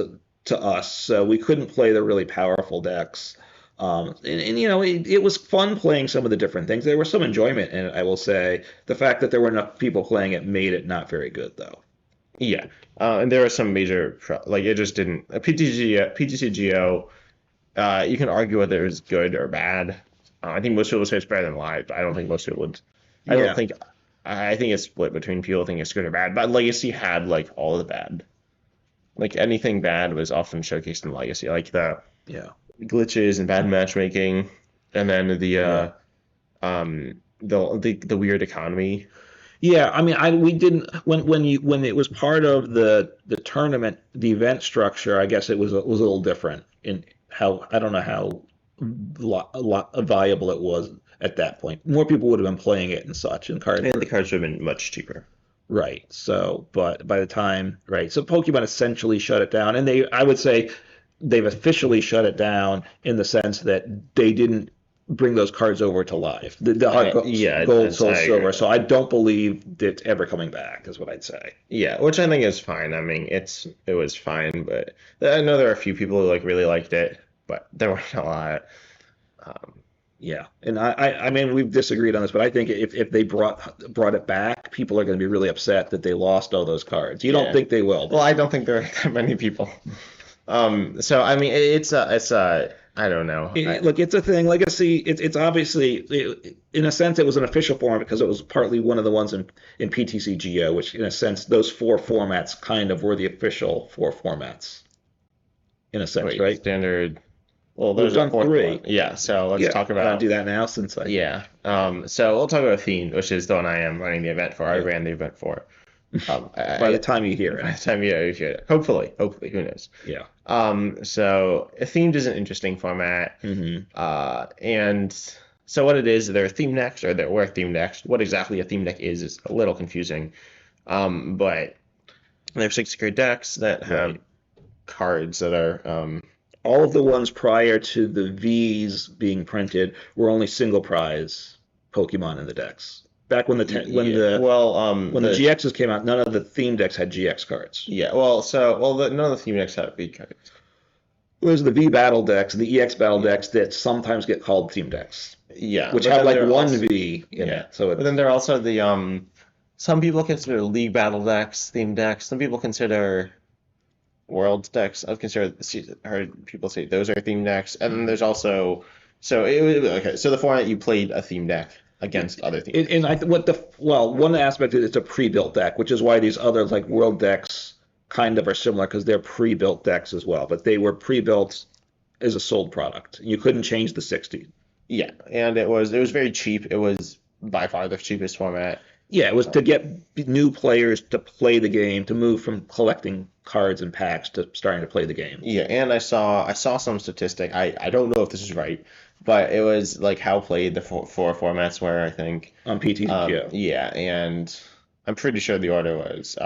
to us, so we couldn't play the really powerful decks. And you know, it was fun playing some of the different things. There was some enjoyment in it, I will say. The fact that there were enough people playing it made it not very good, though. Yeah, and there were some major like it just didn't. PTCGO. You can argue whether it was good or bad. I think most people say it's better than live, but I don't think most people would. I don't Yeah, think. I think it's split between people think it's good or bad. But Legacy had like all the bad. Like anything bad was often showcased in Legacy, like the yeah, glitches and bad matchmaking, and then yeah. the weird economy. Yeah, I mean, we didn't when it was part of the tournament, the event structure. I guess it was a little different in how I don't know how a lot valuable it was at that point. More people would have been playing it and such, and cards And the were cards would have been much cheaper. right. So, but by the time right, so Pokemon essentially shut it down, and I would say they've officially shut it down in the sense that they didn't bring those cards over to live. The Yeah, gold, soul, I agree silver. with So that. I don't believe it's ever coming back, is what I'd say. Yeah, which I think is fine. I mean, it was fine, but I know there are a few people who like really liked it, but there weren't a lot. Um, Yeah, and I mean we've disagreed on this, but I think if they brought it back, people are going to be really upset that they lost all those cards. You don't yeah. think they will, Well, though. I don't think there are that many people. So I mean, it's I don't know. Look, it's a thing. Legacy, it's obviously, in a sense, it was an official format because it was partly one of the ones in PTCGO, which, in a sense, those four formats kind of were the official four formats, in a sense, Wait, right? standard. Well, We've there's a done fourth three. one. Yeah, so let's Yeah, talk want to about do that now since I, yeah. So we'll talk about themed, which is the one I am running the event for. I yeah. ran the event for. By the time you hear By it, the time you hear it, hopefully, who knows? yeah. So a themed is an interesting format. Hmm. And so what it is, there are theme decks, or there were theme decks. What exactly a theme deck is a little confusing. But there's 6 great decks that have Right. cards that are All of the ones prior to the V's being printed were only single prize Pokemon in the decks. Back when yeah, well, when the GXs came out, none of the theme decks had GX cards. yeah, well, so none of the theme decks have big cards. There's the V battle decks and the EX battle decks that sometimes get called theme decks, Yeah, which but have then like there are one also V in yeah, it. So but then there are also the some people consider league battle decks theme decks. Some people consider world decks. I've heard people say those are theme decks, and then there's also okay. So the format you played a theme deck against other theme decks. and one aspect is it's a pre-built deck, which is why these other like world decks kind of are similar because they're pre-built decks as well, but they were pre-built as a sold product. You couldn't change the 60. Yeah, and it was very cheap. It was by far the cheapest format. Yeah, it was to get new players to play the game, to move from collecting cards and packs to starting to play the game Yeah, and I saw some statistic. I don't know if this is right, but it was like how played the four formats were, I think. on PTGO. Yeah, and I'm pretty sure the order was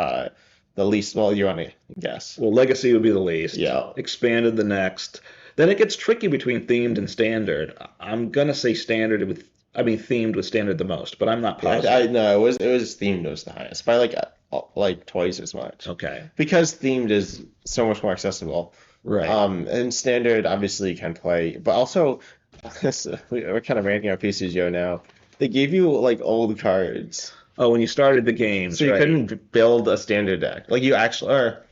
the least. Well, you want to guess? Well, Legacy would be the least. Yeah. Expanded the next. Then it gets tricky between themed and standard. I'm gonna say standard with, I mean themed with standard the most, but I'm not I positive. no, it was themed was the highest by like twice as much Okay. because themed is so much more accessible. Right. And standard obviously can play, but also we're kind of ranting our PCGO now. They gave you like old cards Oh, when you started the games, So you right? couldn't build a standard deck. Like you actually, or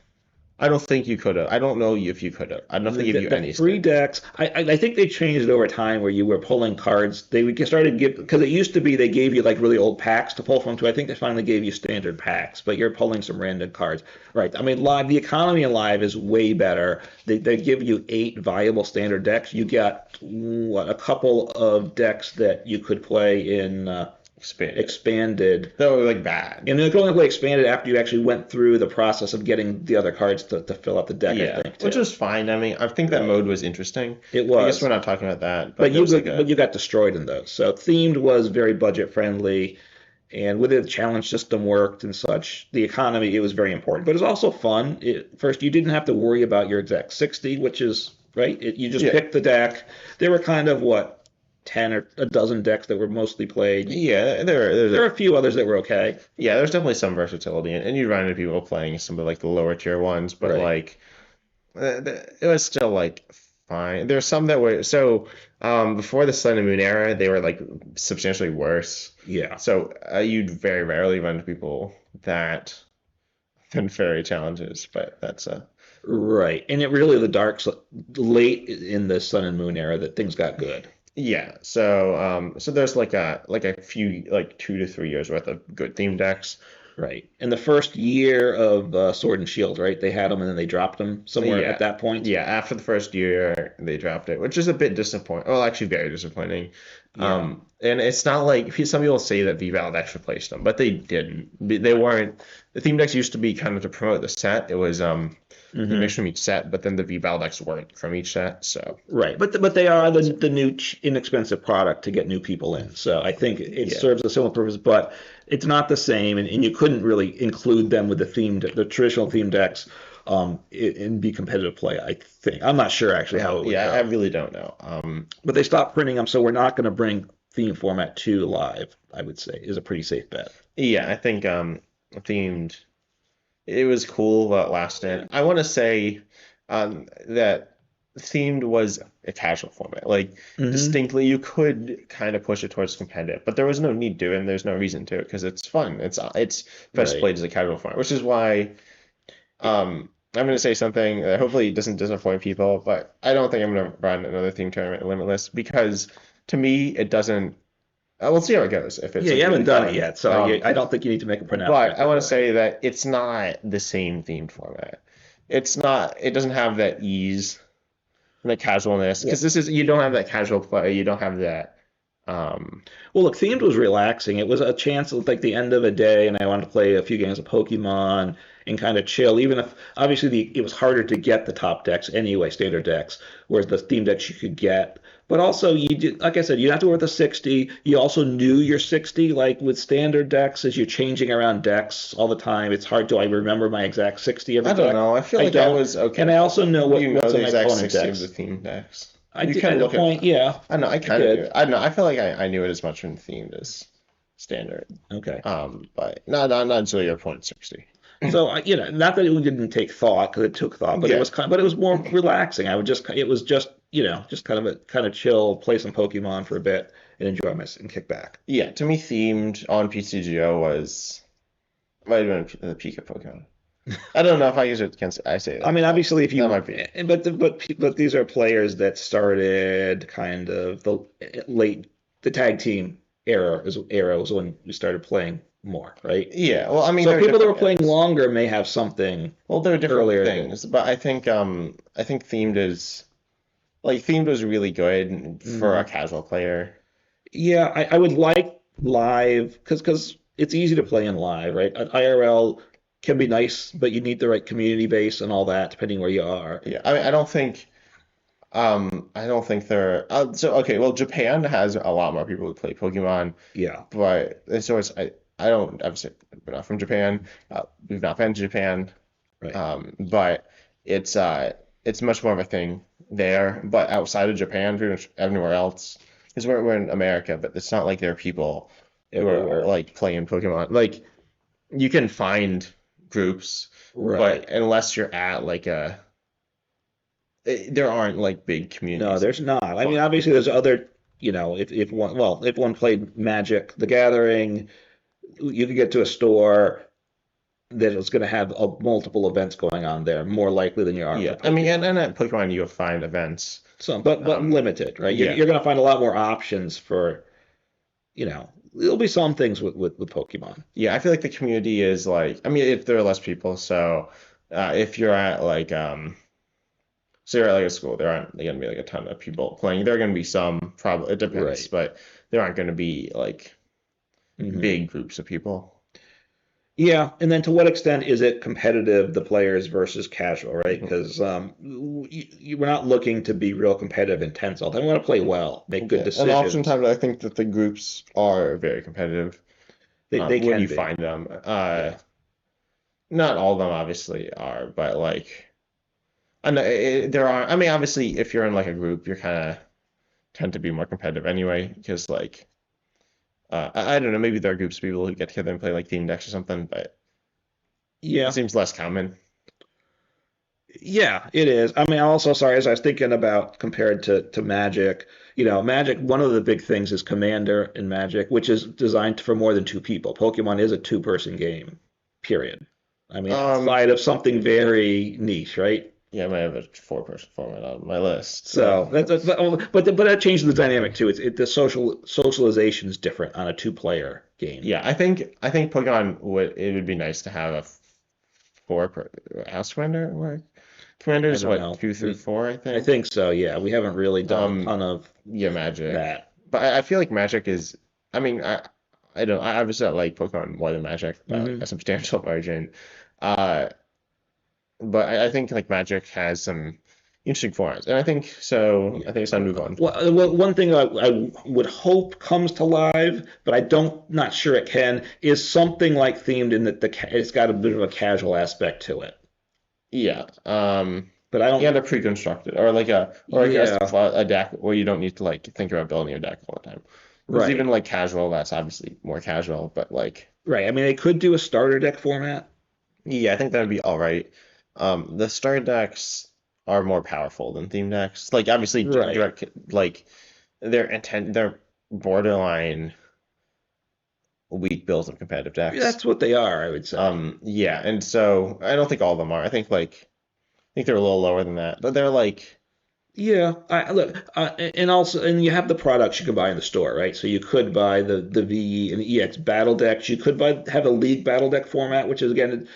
I don't think you could have. I don't know if you could have. I don't know if they give you The any free standard. decks, I think they changed it over time where you were pulling cards. They started give because it used to be they gave you like really old packs to pull from. To I think they finally gave you standard packs, but you're pulling some random cards, right? I mean, live the economy in live is way better. They give you 8 viable standard decks. You got what a couple of decks that you could play in Expanded. expanded. That was like bad. And it could only play expanded after you actually went through the process of getting the other cards to fill out the deck, I Yeah, think, which too. was fine. I mean, I think that Right. mode was interesting. It I guess we're was. not talking about that, but But there was like but a you got destroyed in those. So themed was very budget friendly, and with it, the challenge system worked and such. The economy, it was very important, but it was also fun. First, you didn't have to worry about your exact 60, which is right. You just yeah, picked the deck. There were kind of what 10 or a dozen decks that were mostly played. yeah. There's There are a few others that were okay. yeah, there's definitely some versatility, and you run into people playing some of like the lower tier ones, but Right. like it was still like fine. There's some that were so before the Sun and Moon era, they were like substantially worse. Yeah. So you'd very rarely run into people that than fairy challenges, but that's Right. And it really late in the Sun and Moon era that things got good. yeah. So there's like a few like 2 to 3 years worth of good theme decks. Right. In the first year of Sword and Shield, right? They had them and then they dropped them somewhere at Yeah. that point. Yeah, after the first year, they dropped it, which is a bit disappointing. Well, actually, very disappointing. Yeah. And it's not like some people say that V-Valve actually replaced them, but they didn't. They weren't. The theme decks used to be kind of to promote the set. It was the Hmm. mix from each set, but then the V-Valve decks weren't from each set. So Right. But they are the new inexpensive product to get new people in. So I think it yeah, serves a similar purpose, but it's not the same, and you couldn't really include them with the traditional theme decks and be competitive play. I think I'm not sure actually how it would yeah, I go, really don't know. but they stopped printing them, so we're not going to bring theme format to live. I would say is a pretty safe bet. Yeah, I think themed. It was cool while it lasted. I want to say that themed was a casual format. Like Hmm. distinctly, you could kind of push it towards competitive, but there was no need to, and there's no reason to because it's fun. It's best Right. played as a casual format, which is why I'm going to say something that hopefully doesn't disappoint people, but I don't think I'm going to run another theme tournament at Limitless because to me it doesn't. We'll see how it goes. If it's Yeah, like you really haven't done it fun. yet, so I don't think you need to make a But pronouncement I want to really. say that it's not the same themed format. It's not. It doesn't have that ease and that casualness Yeah. because this is you don't have that casual play. You don't have that. Um, Well, look, themed was relaxing. It was a chance at like the end of a day, and I wanted to play a few games of Pokemon and kind of chill. Even if obviously it was harder to get the top decks anyway, standard decks, whereas the theme decks you could get. But also, you did, like I said, you didn't have to worry with the 60. You also knew your 60. Like with standard decks, as you're changing around decks all the time, it's hard to I remember my exact 60 every I don't deck. know. I feel I like I don't, was okay. and I also know You know what's in the my exact opponent 60 of the decks. theme decks. I You did kind at of a look at. point, yeah, I know. I I kind of do. did. I don't know. I feel like I knew it as much from themed as standard. Okay. But not until your point 60. So not that it didn't take thought because it took thought, but Yeah. but it was more relaxing. It was just just kind of chill, play some Pokemon for a bit, and enjoy my and kick back. Yeah, to me, themed on PCGO was might have been the peak of Pokemon. I don't know if I use it against. I say I that, mean, but obviously, if that you, might be. but these are players that started kind of the late the tag team era was when we started playing more, right? Yeah, well, I mean, So they're people that were different playing eras. longer may have something Well, they're different earlier that. things, but I think themed is like themed was really good for a Mhm. casual player. Yeah, I would like live because it's easy to play in live, right? IRL can be nice, but you need the right community base and all that, depending where you are. Yeah, I mean, I don't think they're so okay. Well, Japan has a lot more people who play Pokemon, Yeah, but so it's I don't obviously we're not from Japan. We've not been to Japan. right. But it's much more of a thing there. But outside of Japan, pretty much everywhere else, because we're in America, but it's not like there are people who are Everywhere. like playing Pokemon. Like you can find groups, but Right. unless you're at there aren't like big No, communities of there's not. I mean, fun. obviously, there's other, if one played Magic: The Gathering, you can get to a store that is going to have multiple events going on there, more likely than you are for Yeah, I mean, Pokemon. and at Pokemon you'll find events. So, but Um, limited, right? yeah, You're going to find a lot more options for, there'll be some things with Pokemon. yeah. I feel like the community is like, I mean, if there are less people, so if you're at like so you're at like a school, there aren't gonna be like a ton of people playing. There are gonna be some, probably it depends, Right. but there aren't gonna be like Hmm. big groups of people. Yeah, and then to what extent is it competitive, the players versus casual, right? Mhm. Because we're not looking to be real competitive intense all the time. We want to play well, make good Yeah, and decisions. oftentimes I think that the groups are very competitive They when can you be. find them. Yeah. Not all of them obviously are, but like I know there are. I mean, obviously, if you're in like a group, you're kind of tend to be more competitive anyway, because like I don't know, maybe there are groups of people who get together and play like Team Decks or something, but it Yeah. seems less common. Yeah, it is. I mean, also, sorry, as I was thinking about compared to Magic, Magic, one of the big things is Commander in Magic, which is designed for more than two people. Pokemon is a two-person game, period. I mean, Um, outside of something very niche, right? yeah, I might have a four-person format on my list. So but that changes the dynamic too. The socialization is different on a two-player game. Yeah, I think Pokemon would be nice to have a four per House Commander work. I Commander's don't what, know. 2 through 4, I I think. think so. Yeah, we haven't really done a Um, ton of yeah, Magic. that. But I feel like Magic is. I mean, I don't. I obviously like Pokemon more than Magic by like a Hmm. substantial margin. Uh, but I think like Magic has some interesting forms, and I think so. Yeah. I think it's time to move on. One thing I would hope comes to live, but I don't not sure it can, is something like themed in that it's got a bit of a casual aspect to it. Yeah. But I don't. And a pre-constructed or like Yeah, a deck where you don't need to like think about building your deck all the time. There's even right, like casual that's obviously more casual, but like right. I mean, they could do a starter deck format. yeah, I think that would be all right. The starter decks are more powerful than theme decks. Like obviously Right. direct like they're borderline weak builds of competitive decks. That's what they are, I would say. Yeah, and so I don't think all of them are. I think they're a little lower than that, but they're like Yeah, look, and also, and you have the products you can buy in the store, right? So you could buy the VE and EX battle decks. You could have a league battle deck format, which is again,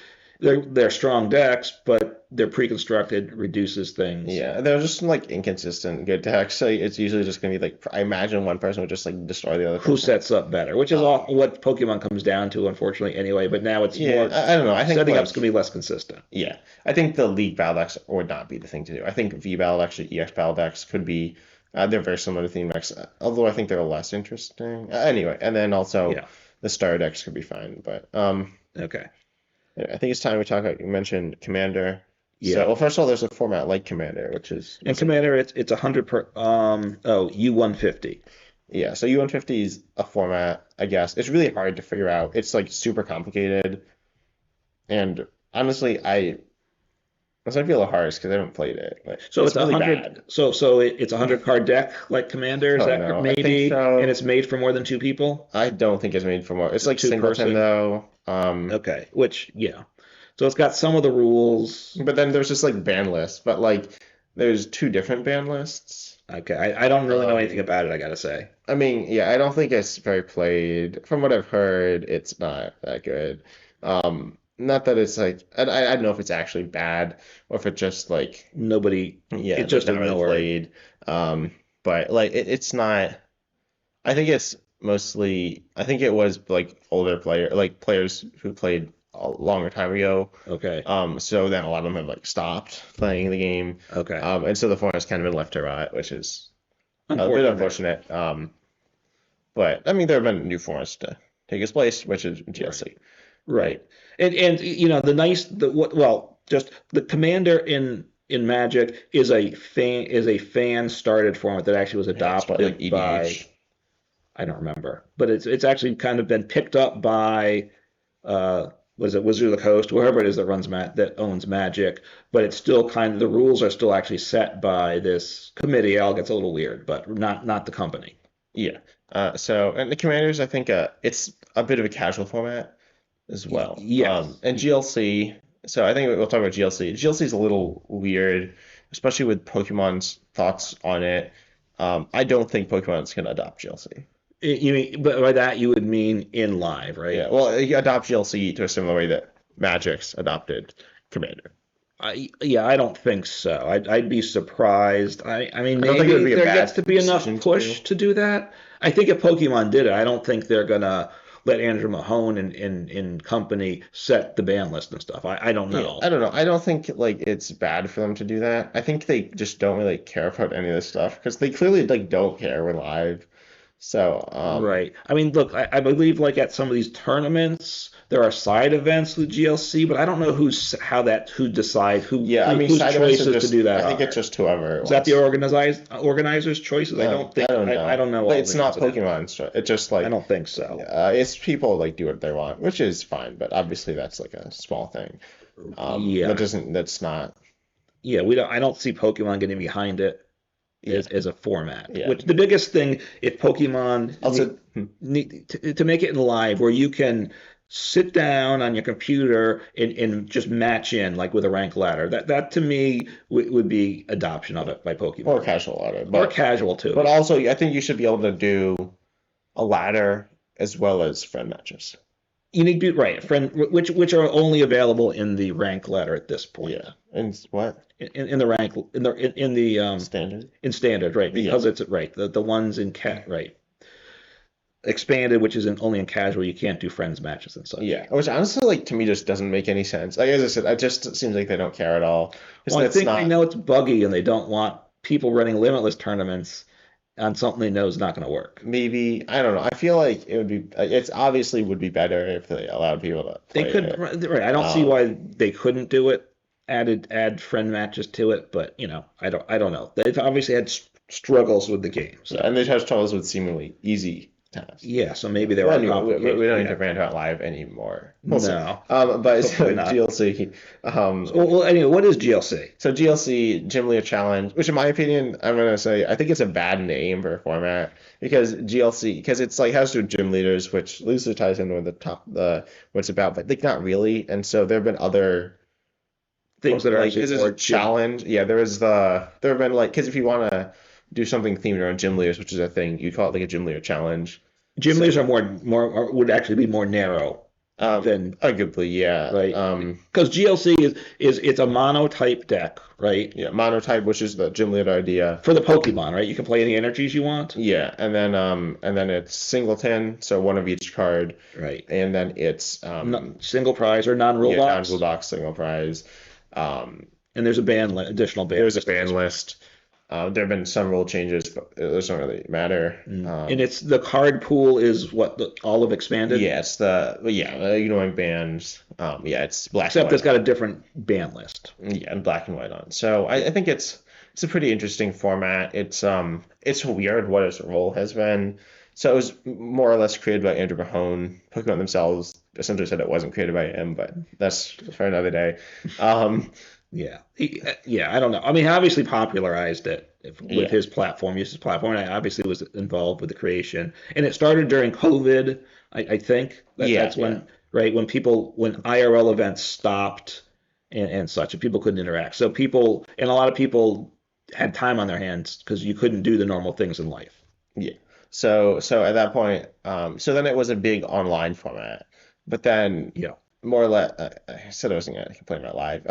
they're strong decks, but they're pre-constructed, reduces things. yeah, they're just like inconsistent good decks. So it's usually just gonna be like I imagine one person would just like destroy the other Who person. sets up better, which is all Um, what Pokemon comes down to, unfortunately, anyway. But now it's yeah, more I don't know. I think setting like up's gonna be less consistent. yeah, I think the League battle decks would not be the thing to do. I think V battle actually EX battle decks could be they're very similar to theme decks, although I think they're less interesting. Anyway, and then also Yeah. the star decks could be fine, but Okay. I think it's time we talk about you mentioned Commander. So Yeah. well, first of all, there's a format like Commander, which is And what's it? Commander, it's 100 per U150. Yeah, so U150 is a format, I guess. It's really hard to figure out. It's like super complicated, and honestly, this might be a little harsh because I haven't played it, but So it's it's a really hundred. bad. It's a 100 card deck like Commander. Is Oh that no, I think maybe? And so. it's made for more than two people. I don't think it's made for more. It's It's like two singleton person. though. Okay. Which yeah. So it's got some of the rules. But then there's just like ban lists, but like there's two different ban lists. Okay. I don't really know anything Um, about it. I gotta say. I mean, yeah, I don't think it's very played. From what I've heard, it's not that good. Not that it's like I don't know if it's actually bad or if it's just like Nobody. yeah, It's like just not really ignored. played. But like it's not. I think it's mostly. I think it was like older players who played a longer time ago. Okay. So then a lot of them have like stopped playing the game. Okay. And so the format's kind of been left to rot, which is a bit Unfortunate. unfortunate. But I mean, there have been new formats to take its place, which is Right. GLC, Right. right? And the what well just the commander in Magic is a fan started format that actually was Yeah, it's probably like adopted by EDH. I don't remember, but it's actually kind of been picked up by uh was it Wizard of the Coast, whoever it is that owns Magic, but it's still kind of the rules are still actually set by this committee. It all gets a little weird, but not the company. Yeah. So and the Commanders, I think it's a bit of a casual format as well. Yes. And GLC. So I think we'll talk about GLC. GLC is a little weird, especially with Pokemon's thoughts on it. I don't think Pokemon's gonna adopt GLC. You mean, but by that you would mean in live, right? Yeah. Well, you adopt GLC to a similar way that Magic's adopted Commander. Yeah, I don't think so. I'd be surprised. I mean, I don't think it would maybe be a there gets bad to be enough decision to do. push to do that. I think if Pokemon did it, I don't think they're gonna let Andrew Mahone and company set the ban list and stuff. I don't Yeah, I know. don't know. I don't think like it's bad for them to do that. I think they just don't really care about any of this stuff because they clearly like don't care we're live. So, Right. I mean, look, I believe like at some of these tournaments, there are side events with GLC, but I don't know who decide yeah, I mean, whose side events are choices to just, do that I think it's are. just whoever Is that the wants. organizers' choices? I don't I know. don't know But all it's the ins not and outs. Pokemon. So it's just I like, don't think so. it's people like do what they want, which is fine. But obviously that's like a small thing. That Yeah. doesn't, that's not, Yeah, we don't I don't see Pokemon getting behind it yeah, as a format. yeah. Which the biggest thing if Pokemon Also, need to make it live where you can sit down on your computer and just match in like with a rank ladder. That to me would be adoption of it by more Pokemon. casual at it, Or casual but too. also I think you should be able to do a ladder as well as friend matches. You need to be right, friend which are only available in the rank ladder at this point. Yeah. And what? In the rank in the Standard? in standard, right? Yeah. Because it's right. The ones in cat right. Expanded, which is only in casual, you can't do friends matches and such. Yeah. Which honestly, like to me, just doesn't make any sense. Like as I said, it just seems like they don't care at all. Because Well, I that's think they not. know it's buggy and they don't want people running limitless tournaments on something they know is not going to work. Maybe I don't know. I feel like it would be. It's obviously would be better if they allowed people to They play could, it. right? I don't see Um. why they couldn't do it. Add friend matches to it, but I don't know. They've obviously had struggles with the game, Yeah, so and they have troubles with seemingly easy tasks. yeah. So maybe there Well, are anyway, we complications. don't need to Yeah, rant about live anymore. We'll see. no, But hopefully so not. GLC. Well, anyway, what is GLC? So GLC Gym Leader Challenge, which in my opinion, I'm gonna say I think it's a bad name for a format because GLC because it's like has to do with gym leaders, which loosely ties into the what it's about, but like not really. And so there have been other Things that are like actually is this more a gym. challenge? Yeah, there have been like because if you want to do something themed around gym leaders, which is a thing, you call it like a gym leader challenge. Gym So leads are would actually be more narrow than arguably, yeah. right because GLC is it's a monotype deck, right? Yeah, monotype, which is the gym leader idea. For the Pokemon, right? You can play any energies you want, Yeah, and then it's singleton, so one of each card, right? and then it's No, single prize or non-rule yeah, non-rule box, box single prize. Um, and there's a additional ban there's a list at ban this point. list. There have been some rule changes, but those don't really matter. And it's the card pool is what all of expanded, Yeah, it's ignoring bans. Yeah, it's black and except white it's got a on. different ban list. Yeah, and black and white on. So I think it's a pretty interesting format. It's weird what its role has been. So it was more or less created by Andrew Mahone. Pokemon themselves essentially said it wasn't created by him, but that's for another day. Um, Yeah, yeah. I don't know. I mean, he obviously popularized it with yeah, his platform, used his platform, and I obviously was involved with the creation. And it started during COVID, I think. yeah, That's yeah, when, right, when IRL events stopped and such, and people couldn't interact. So a lot of people had time on their hands because you couldn't do the normal things in life. yeah. So at that point, so then it was a big online format, but then Yeah. more or less, I said I wasn't gonna complain about live.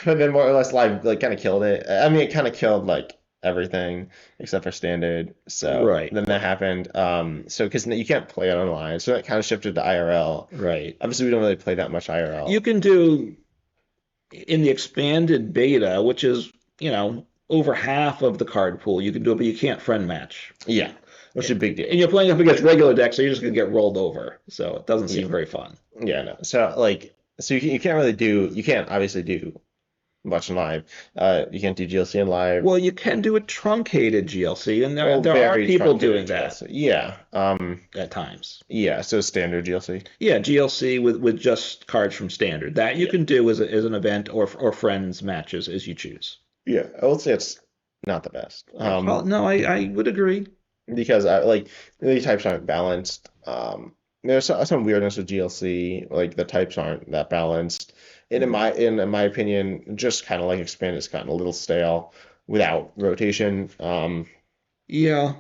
But then more or less live like kind of killed it. I mean, it kind of killed like everything except for standard. So Right. then that happened. So because you can't play it online, so that kind of shifted to IRL. Right. Obviously, we don't really play that much You IRL. can do in the expanded beta, which is, over half of the card pool, you can do it, but you can't friend match. Yeah, which is a big And deal. you're playing up against regular decks, so you're just gonna get rolled over. So it doesn't Yeah, seem very fun. yeah, no. So like, you can't really do, you can't obviously do much in live. You can't do GLC in live. Well, you can do a truncated GLC, and there Well, there are very people doing truncated that GLC. Yeah. at times. Yeah. So standard GLC. Yeah, GLC with just cards from standard. That you Yeah. can do as an event or friends matches as you choose. Yeah. I would say it's not the best. Well, no, I would agree. because I like the types aren't balanced. There's some weirdness with GLC, like the types aren't that balanced. And in my opinion, just kind of like expand, it's gotten a little stale without rotation. Yeah.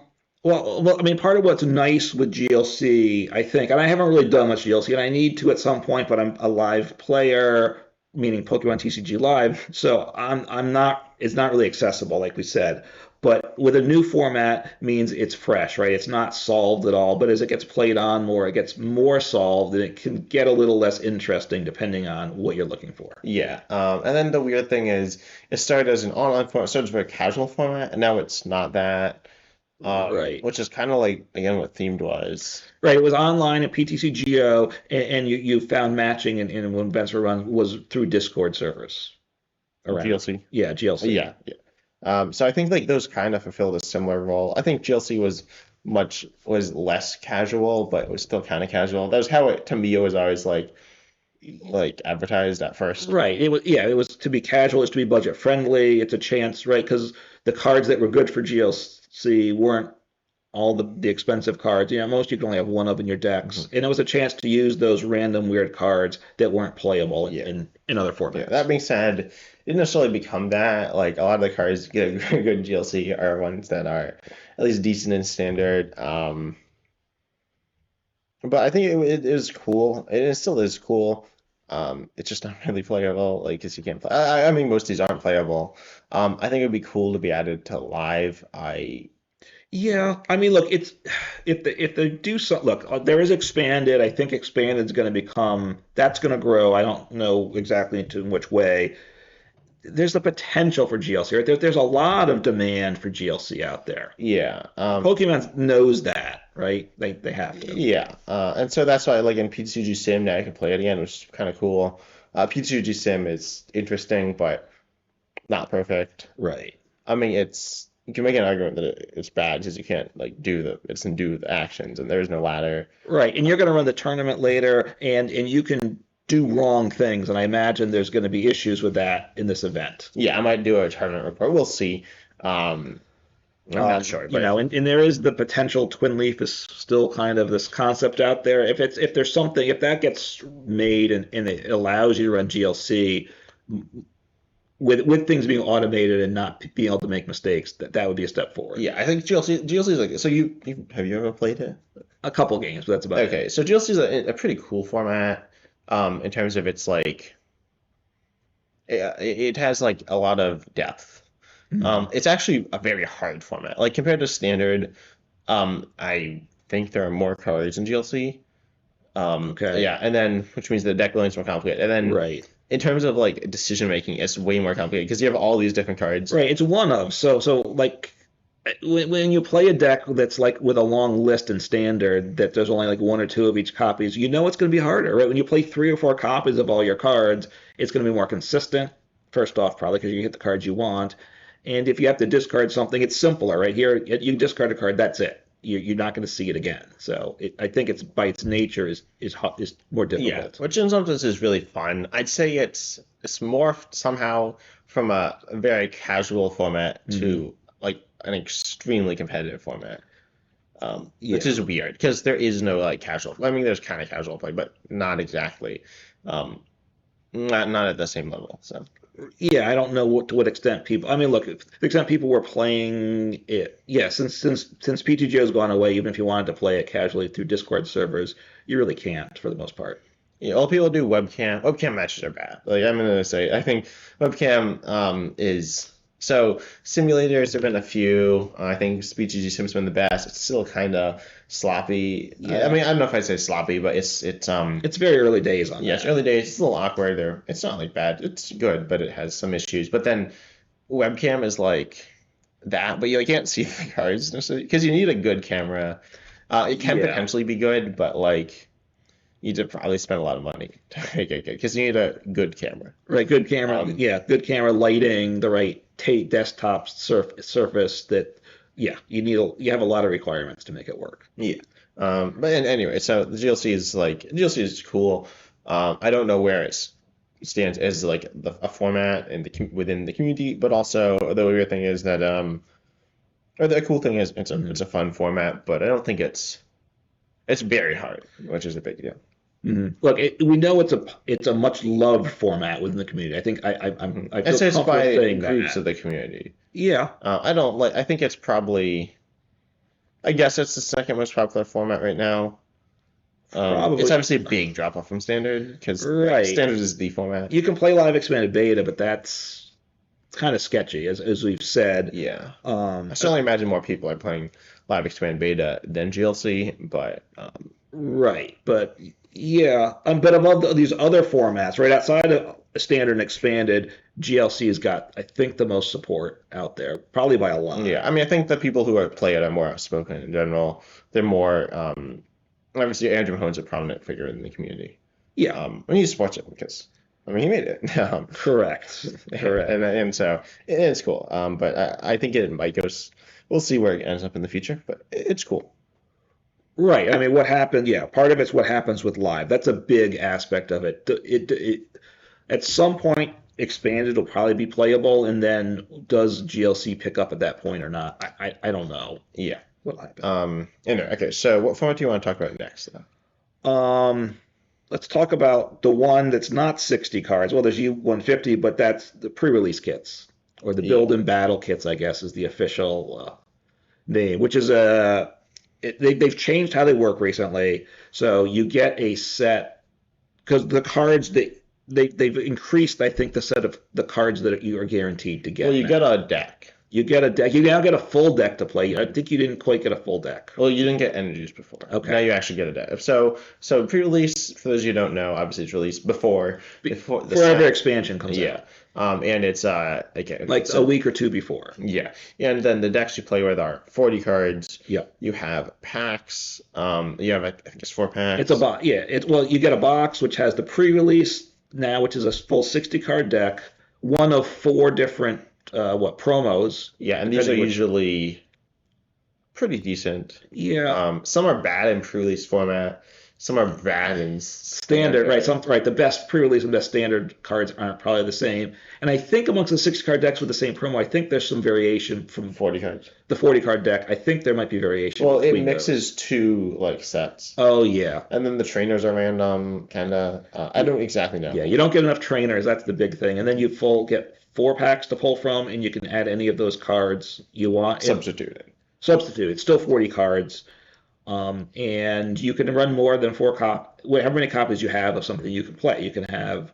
Well, I mean, part of what's nice with GLC, I think, and I haven't really done much GLC, and I need to at some point, but I'm a live player, meaning Pokemon TCG Live, so I'm not. It's not really accessible, like we said. But with a new format means it's fresh, right? It's not solved at all, but as it gets played on more, it gets more solved, and it can get a little less interesting depending on what you're looking for. Yeah. And then the weird thing is, it started as an online format, it started as a very casual format, and now it's not that. Right. Which is kind of like again what themed was. Right, it was online at PTCGO, and you found matching, and when events were run was through Discord servers around. GLC. Yeah, GLC. Yeah, yeah. So I think like those kind of fulfilled a similar role. I think GLC was less casual, but it was still kind of casual. That was how it to me it was always like advertised at first. Right. It was yeah. It was to be casual. It's to be budget friendly. It's a chance, right? Because the cards that were good for GLC weren't all the expensive cards. You know, most you can only have one of in your decks, Mhm. and it was a chance to use those random weird cards that weren't playable Yeah. in other Yeah. That formats. being said, it didn't necessarily become that. Like a lot of the cards get good in GLC are ones that are at least decent in standard. But I think it is cool. It still is cool. It's just not really playable, like, because you can't play. I mean, most of these aren't playable. I think it would be cool to be added to live. Yeah, I mean, look, it's if they do so, look, there is expanded. I think expanded is going to become that's going to grow. I don't know exactly into in which way. There's the potential for GLC, right? There's a lot of demand for GLC out there. Yeah, Pokemon knows that, right? They have to. yeah, and so that's why, like in PTCG Sim, now I can play it again, which is kind of cool. PTCG Sim is interesting, but not perfect. Right. I mean, you can make an argument that it's bad because you can't like it doesn't do the actions, and there's no ladder. Right. And you're going to run the tournament later, and you can do wrong things, and I imagine there's going to be issues with that in this event. Yeah, I might do a tournament report. We'll see. I'm not sure, You but know, and there is the potential Twin Leaf is still kind of this concept out there. If there's something if that gets made and it allows you to run GLC with things being automated and not being able to make mistakes, that would be a step forward. yeah, I think GLC is like so. You have you ever played it? A couple games, but that's about it. Okay, so GLC is a pretty cool format. In terms of its like it has like a lot of depth. Mhm. It's actually a very hard format. Like compared to standard, I think there are more cards in GLC. Okay. Yeah, and then which means the deck building is more complicated. And then Right. in terms of like decision making, it's way more complicated because you have all these different cards. Right. It's one of so like when you play a deck that's like with a long list in standard that there's only like one or two of each copies, you know it's going to be harder, right? When you play three or four copies of all your cards, it's going to be more consistent. First off, probably because you get the cards you want, and if you have to discard something, it's simpler, right? Here, you discard a card, that's it. You're not going to see it again. So I think it's by its nature is more Yeah, difficult. which in some sense is really fun. I'd say it's morphed somehow from a very casual format Hmm. to like an extremely competitive format. Which Yeah. is weird because there is no like casual. I mean, there's kind of casual play, but not exactly. Um, not at the same level. So Yeah, I don't know to what extent people. I mean, look, to the extent people were playing it, yeah. Since PTGO has gone away, even if you wanted to play it casually through Discord servers, you really can't for the most part. yeah, all people do webcam. Webcam matches are bad. Like I'm gonna say, I think webcam is so simulators. There've been a few. I think SpeechGG Sim's been the best. It's still kind of sloppy. I Yeah, mean, I don't know if I'd say sloppy, but it's it's very early days on yeah, it's that. early days. It's a little awkward there. It's not like bad. It's good, but it has some issues. But then webcam is like that, but you like, can't see the cards necessarily because you need a good camera. It can Yeah, potentially be good, but like you need to probably spend a lot of money to make it good because you need a good camera. right. Good camera. Um, Yeah, good camera lighting, the right desktop surface. That yeah, you have a lot of requirements to make it work. yeah. But anyway, so the GLC is GLC is cool. I don't know where it stands as like a format in within the community, but also the weird thing is that Or the cool thing is Mhm. it's a fun format, but I don't think it's very hard, which is a big deal. Mhm. Look, we know it's a much loved format within the community. I think I feel It's comfortable by saying groups that. of the community. Yeah, I don't like. I think it's probably. I guess it's the second most popular format right now. It's probably obviously a big drop off from standard because like right. standard is the format. You can play live expanded beta, but that's kind of sketchy, as we've said. Yeah, I Um, uh, certainly imagine more people are playing live expand beta than GLC, but right, but yeah, but among these other formats, right outside of standard and expanded, GLC's got, I think, the most support out there, probably by a lot. yeah, I mean, I think the people who are play it are more outspoken in general. They're more obviously Andrew Mahone's a prominent figure in the community. Yeah, And he supports it because I mean he made it. correct, correct. And so it's cool. But I think it might go. We'll see where it ends up in the future, but it's cool. Right. I mean, what happened? Yeah, part of it's what happens with live. That's a big aspect of it. It at some point expanded will probably be playable, and then does GLC pick up at that point or not? I don't know Yeah. what'll happen. Anyway, okay. So what format do you want to talk about next, though? Um, let's talk about the one that's not 60 cards. Well, there's U150, but that's the pre-release kits or the Yeah. build and battle kits, I guess, is the official name, which is they've changed how they work recently. So you get a set because the cards they've increased, I think, the set of the cards that you are guaranteed to Well, get you get now. a deck. You get a deck. You now get a full deck to play. I think you didn't quite get a full deck. Well, you didn't get energies before. Now Okay. you actually get a deck. So pre-release, for those of you who don't know, obviously it's released before the Before every set. expansion comes Yeah. out, And it's okay. like a So week or two before. yeah. And then the decks you play with are 40 cards. Yep. You have packs. You have I think it's four It's a packs. box. Yeah. Well, you get a box which has the pre-release now, which is a full 60 card deck, one of four different promos, Yeah, and these are depending which. usually pretty decent. Yeah. Some are bad in pre-release format. Some are bad in Standard, right? standard. The best pre-release and best standard cards aren't probably the same. And I think amongst the 60 card decks with the same promo, I think there's some variation from 40 cards. the 40 card deck. I think there might be variation Well, it between those. mixes two like sets. Oh yeah, And then the trainers are random, kind of. I don't exactly know. yeah. You don't get enough trainers. That's the big thing. And then you get four packs to pull from, and you can add any of those cards you want. Substituted. Substitute. It's still 40 cards. And you can run more than however many copies you have of something you can play. You can have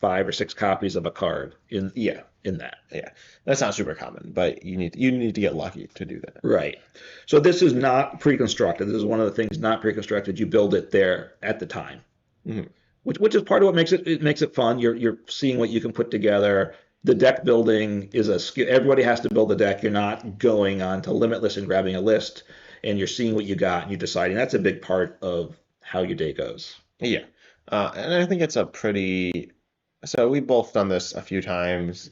5 or 6 copies of a card Yeah, in that. yeah. That's not super common, but you need to get lucky to do that. Right. So this is not pre-constructed. This is one of the things not pre-constructed. You build it there at the time, Mhm. which is part of what makes it fun. You're seeing what you can put together. The deck building is a skill. Everybody has to build a deck. You're not going on to Limitless and grabbing a list, and you're seeing what you got and you're deciding. That's a big part of how your day goes. Yeah, and I think it's a pretty. So we've both done this a few times.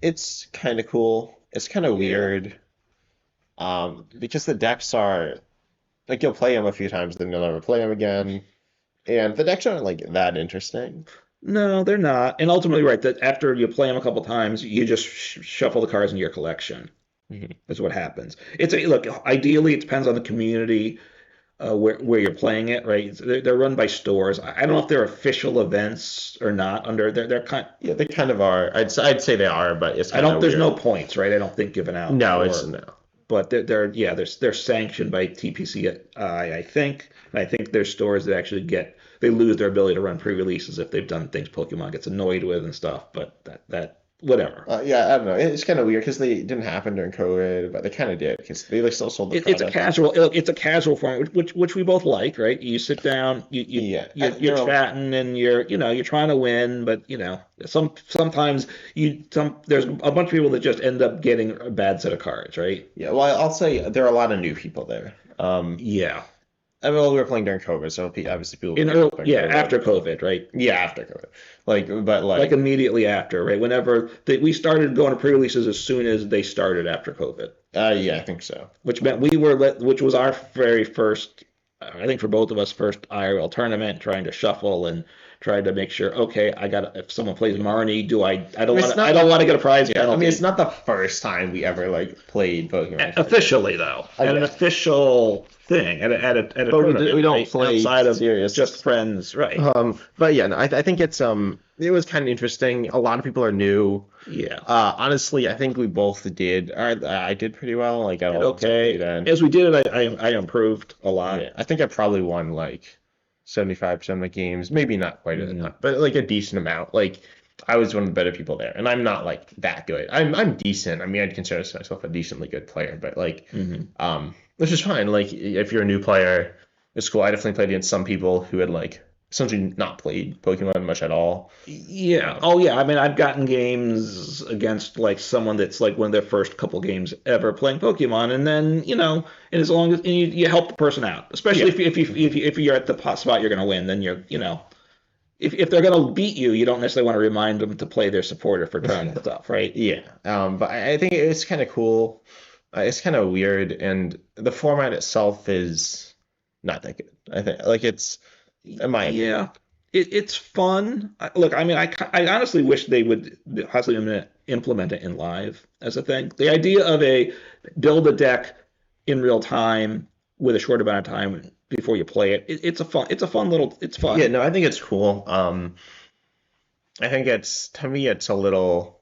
It's kind of cool. It's kind of Yeah. weird, because the decks are like you'll play them a few times, then you'll never play them again, and the decks aren't like that interesting. No, they're not. And ultimately, right, that after you play them a couple times, you just shuffle the cards in your collection. Mhm. Is what happens. Look. Ideally, it depends on the community where you're playing it, right? They're run by stores. I don't know if they're official events or not. They're kind. Yeah, they kind of are. I'd say they are, but it's I kind don't. of There's no weird. points, right? I don't think given out No, it's for. no. But they're sanctioned by TPC. I think. And I think there's stores that actually they lose their ability to run pre-releases if they've done things Pokemon gets annoyed with and stuff. But that whatever. Yeah, I don't know. It's kind of weird because they didn't happen during COVID, but they kind of did because they like still sold the It's a product. casual form, which we both like, right? You sit down, Yeah, you're chatting, and you're trying to win, but sometimes there's a bunch of people that just end up getting a bad set of cards, right? yeah. Well, I'll say there are a lot of new people there. Yeah, I mean, well, we were playing during COVID, so obviously people in played early, during yeah, COVID. after COVID, right? Yeah, after COVID, but Like immediately after, right? We started going to pre-releases as soon as they started after COVID, yeah, I think so. which meant which was our very first I think for both of us, first IRL tournament, trying to shuffle and trying to make sure, okay, I got if someone plays Marnie, I I mean, don't it's want I not don't like want to get a prize yeah. I mean, it's penalty. not the first time we ever like played Pokemon cards. Officially though, I at an guess. official thing, at a But tournament, we don't right? play Outside of just serious. friends, right? But yeah, no, I think it was kind of interesting. A lot of people are new. Yeah. Honestly, I think we both did. I did pretty well. Like I Did don't okay. then. As we did it, I improved a lot. Yeah, I think I probably won like 75% of the games. Maybe not quite as Mm. much, but like a decent amount. Like I was one of the better people there, and I'm not like that good. I'm decent. I mean, I'd consider myself a decently good player, but like Hmm. which is fine. Like if you're a new player, it's cool. I definitely played against some people who had like essentially not played Pokemon much at all. Yeah. Um, Oh, yeah. I mean, I've gotten games against like someone that's like one of their first couple games ever playing Pokemon, and then and as long as and you help the person out, especially yeah. if you're at the spot you're going to win, then if they're going to beat you, you don't necessarily want to remind them to play their supporter for turn and stuff, right? Yeah, but I think it's kind of cool. It's kind of weird, and the format itself is not that good. I think, like it's, in my opinion. Yeah, it's fun. Look, I mean, I honestly wish they would possibly implement it in live as a thing. The idea of a build a deck in real time with a short amount of time before you play it, it's a fun little, it's Yeah, fun. no, I think it's cool. I think it's to me, it's a little,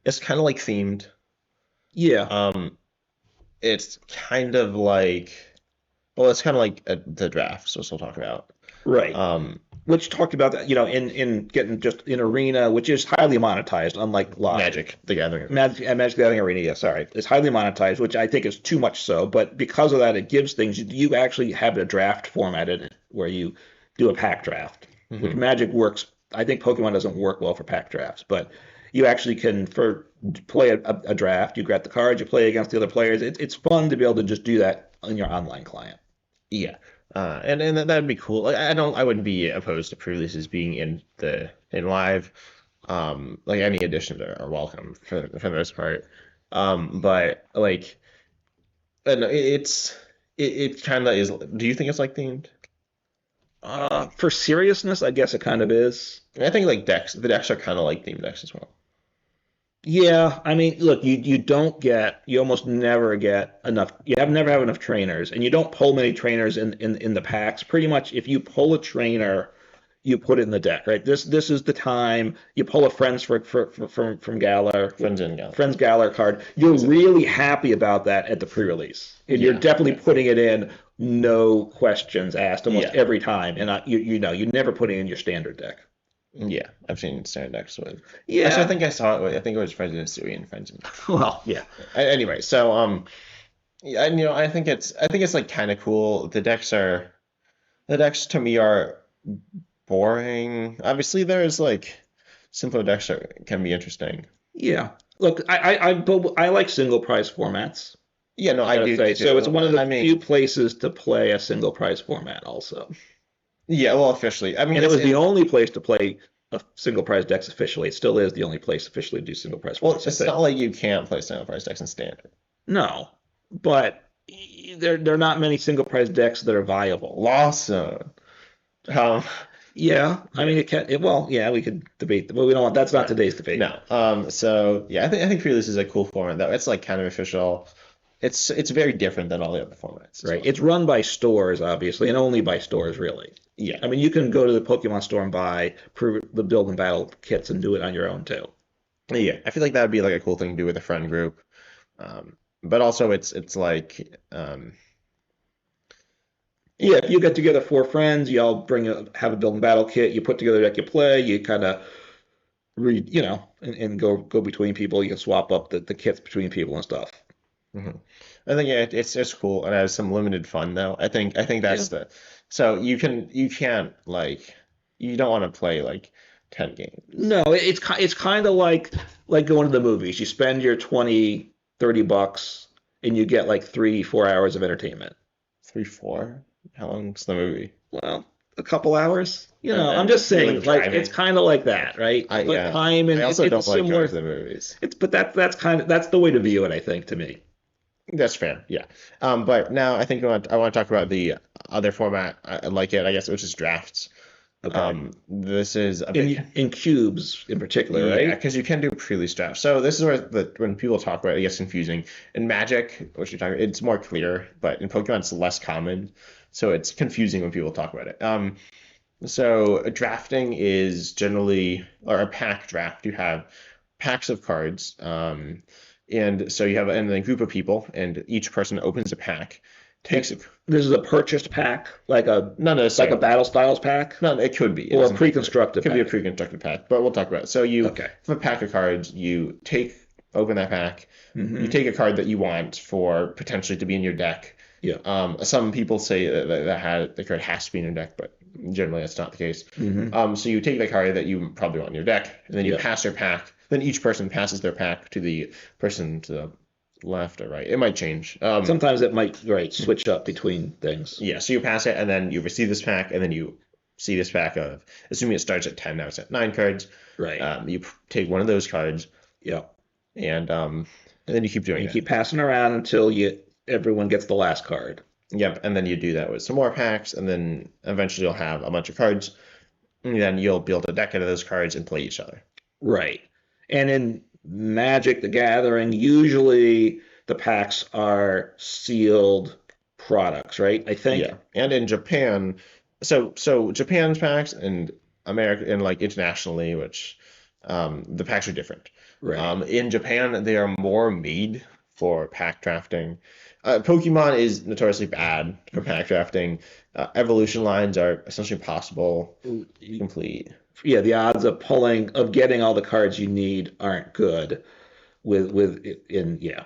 it's kind of like themed. Yeah, Um, it's kind of like, well, it's kind of like the draft, so we'll talk about. right. Um, Which talked about that, in getting just in arena, which is highly monetized, unlike live. Magic, the Gathering. Magic the Gathering Arena, yeah, sorry, is highly monetized, which I think is too much so. But because of that, it gives things. You actually have a draft formatted where you do a pack draft, which Hmm. Magic works. I think Pokemon doesn't work well for pack drafts, but you actually can play a draft. You grab the cards, you play against the other players. It's fun to be able to just do that on your online client. Yeah. And that'd be cool. Like I wouldn't be opposed to pre-releases being in live. Like any additions are welcome for the most part. But like and it kind of is. Do you think it's like themed? For seriousness, I guess it kind of is. I think like decks, the decks are kind of like themed decks as well. Yeah, I mean, look, you almost never get enough. Never have enough trainers, and you don't pull many trainers in the packs. Pretty much, if you pull a trainer, you put it in the deck, right? This is the time you pull a friends from Galar, Friends in Galaxy. friends Galar card. You're really happy about that at the pre-release, and you're Yeah. definitely putting it in, no questions asked, almost Yeah. every time. And you never put it in your standard deck. Yeah. I've seen standard decks with. Actually, I Yeah, think I saw it. I think it was Friends in Stewie and Friends in. well, yeah. Anyway, so yeah, and I think it's like kind of cool. The decks to me are boring. Obviously, there's like simpler decks that can be interesting. Yeah. Look, but I like single prize formats. Yeah, no, I I gotta do say, so it's too. one of I the mean, few places to play a single prize format, also, yeah, well, officially, I mean, and it was the only place to play a single prize decks officially. It still is the only place officially to do single prize well, formats, I it's not think. like you can't play single price decks in standard. No, but there are not many single prize decks that are viable. Lawson. Um, Yeah, I yeah, mean it can. Well, yeah, we could debate, but we don't want. That's not right. today's debate. No. So yeah, I think pre-release is a cool format though. It's like kind of official. It's very different than all the other formats as Right. well. It's run by stores, obviously, and only by stores, really. Yeah. I mean, you can go to the Pokemon store and buy the build and battle kits and do it on your own too. Yeah, I feel like that would be like a cool thing to do with a friend group. But also it's like Yeah, if you get together four friends, you all have a build and battle kit. You put together a deck you play. You kind of read, and go between people. You can swap up the kits between people and stuff. mhm. I think yeah, it's cool and it has some limited fun though. I think Yeah. that's the so you can't like you don't want to play like 10 games. No, it's kind of like going to the movies. You spend your 20, $30, and you get like 3, 4 hours of entertainment. 3, 4? How long's the movie? Well, a couple hours. I'm And just you like saying, like driving. it's kind of like that, right? I But yeah. time and I also it's don't like going similar. to the movies. But that's the way to view it, I think, to me. That's fair. Yeah. But now I think I want to talk about the other format I like it, I guess, which is drafts. Okay. This is a bit. In cubes in particular, Yeah, right? because you can do pre-release drafts. So this is where when people talk about it, it gets confusing. In Magic, which you're talking, it's more clear, but in Pokemon, it's less common. So it's confusing when people talk about it. So drafting is generally, or a pack draft, you have packs of cards. And so you have a group of people, and each person opens a pack, And takes a, this is a purchased pack, not like a necessarily. Battle Styles pack, No, it could be. It or a doesn't have to be. It pre-constructed could be a pack. pre-constructed pack, but we'll talk about it. So you Okay. have a pack of cards, you open that pack, you Hmm. take a card that you want for potentially to be in your deck. Yeah. Some people say the card has to be in your deck, but generally that's not the case. Hmm. So you take the card that you probably want in your deck, and then you Yeah. pass your pack. Then each person passes their pack to the person to the left or right. It might change. Sometimes it might switch up between things. Yeah, so you pass it, and then you receive this pack, and then you see this pack of, assuming it starts at 10, now it's at 9 cards. Right. You take one of those cards, Yeah. and then you keep And doing you that. keep passing around until everyone gets the last card. Yep, and then you do that with some more packs, and then eventually you'll have a bunch of cards, and then you'll build a deck out of those cards and play each other. Right. And in Magic the Gathering, usually the packs are sealed products, right? I think. Yeah, and in Japan, so Japan's packs and America and like internationally, which the packs are different. Right. In Japan, they are more made for pack drafting. Pokemon is notoriously bad for pack drafting. Evolution lines are essentially impossible to complete. Yeah, the odds of getting all the cards you need aren't good with in yeah.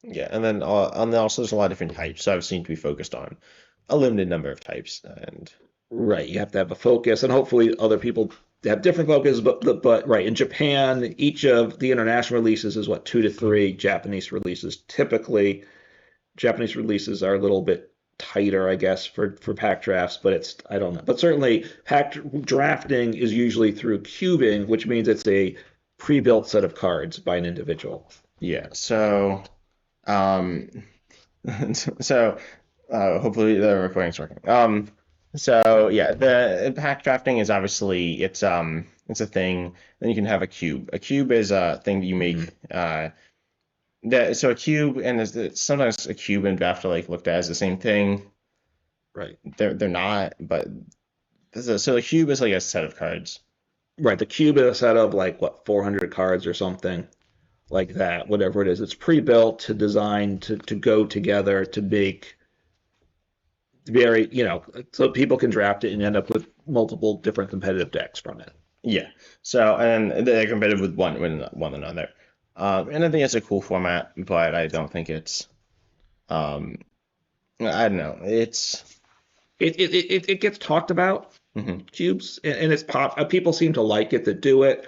Yeah, and then also there's a lot of different types, so I've seen to be focused on a limited number of types. And Right. You have to have a focus, and hopefully other people have different focus. But right, in Japan, each of the international releases is what, 2 to 3 Japanese releases. Typically, Japanese releases are a little bit tighter, I guess, for pack drafts, but it's I don't know. But certainly, pack drafting is usually through cubing, which means it's a pre-built set of cards by an individual. yeah, um, so hopefully the recording's working. So yeah, the pack drafting is obviously it's a thing. Then you can have a cube. A cube is a thing that you make. Hmm. So a cube and sometimes a cube and draft are like looked at as the same thing. Right. They're not, but so a cube is like a set of cards. Right. The cube is a set of like what, 400 cards or something like that, whatever it is. It's pre-built to design to go together to make very, so people can draft it and end up with multiple different competitive decks from it. Yeah. So and they're competitive with one another. And I think it's a cool format, but I don't think it's um I don't know. It gets talked about, Mhm. cubes, and it's people seem to like it that do it.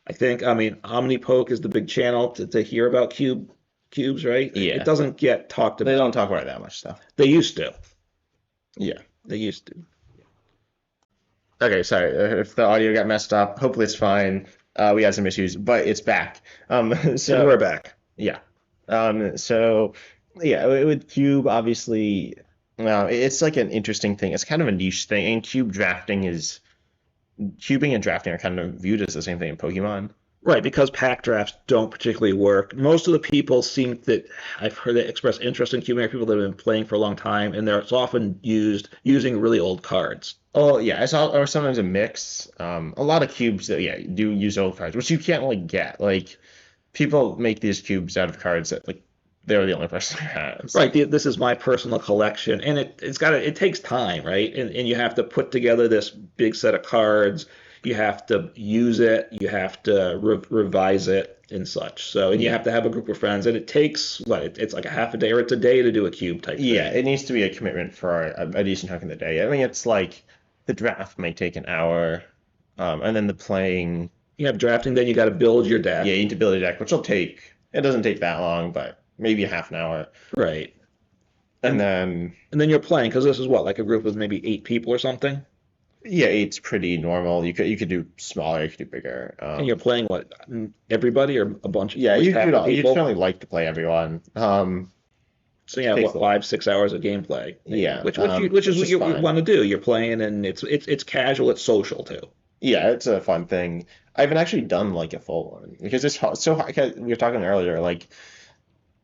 I think, I mean, OmniPoke is the big channel to hear about cubes, right? It Yeah. doesn't get talked They about. don't talk about it that much though. They used to. Yeah. They used to. Okay, sorry if the audio got messed up. Hopefully it's fine. We had some issues, but it's back. And So we're back. yeah. So yeah, with Cube, obviously, it's like an interesting thing. It's kind of a niche thing, and cubing and drafting are kind of viewed as the same thing in Pokemon. Right, because pack drafts don't particularly work. Most of the people seem that I've heard that express interest in cubing are people that have been playing for a long time, and it's often used using really old cards. Oh yeah, I saw, or sometimes a mix. A lot of cubes that yeah do use old cards, which you can't like get. Like people make these cubes out of cards that like they're the only person who has. Right, this is my personal collection, and it takes time, right? And you have to put together this big set of cards. You have to use it. You have to revise it and such. So, and you Yeah. have to have a group of friends, and it takes what? It's like a half a day or it's a day to do a cube type Yeah, thing. it needs to be a commitment for a decent chunk of the day. I mean, it's like the draft may take an hour, and then the playing. You have drafting, then you got to build your Yeah, deck. you need to build a deck, which will take. It doesn't take that long, but maybe a half an hour, Right. and And then and then you're playing because this is what, like a group of maybe 8 people or something, yeah, eight's pretty normal. You could do smaller, you could do bigger. and you're playing what, everybody or a bunch, Yeah, at least you half you'd, the you'd people. certainly like to play everyone. So yeah, takes what a lot. 5, 6 hours of gameplay maybe, Yeah, which is which what is you fine. want to do. You're playing and it's casual, it's social too. Yeah, it's a fun thing. I haven't actually done like a full one because so hard. 'Cause we were talking earlier, like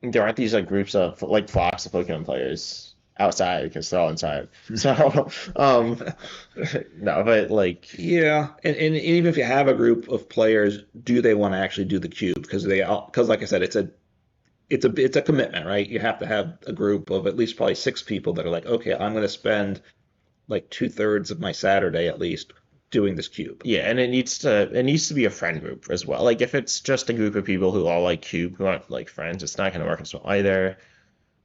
there aren't these like groups of like flocks of Pokemon players outside because they're all inside. So, no, but like, Yeah, and even if you have a group of players, do they want to actually do the cube? Because like I said, it's a commitment, right? You have to have a group of at least probably 6 people that are like, okay, I'm going to spend like 2/3 of my Saturday at least doing this cube. yeah, and it needs to be a friend group as well. Like if it's just a group of people who all like Cube who aren't like friends, it's not going to work as well either.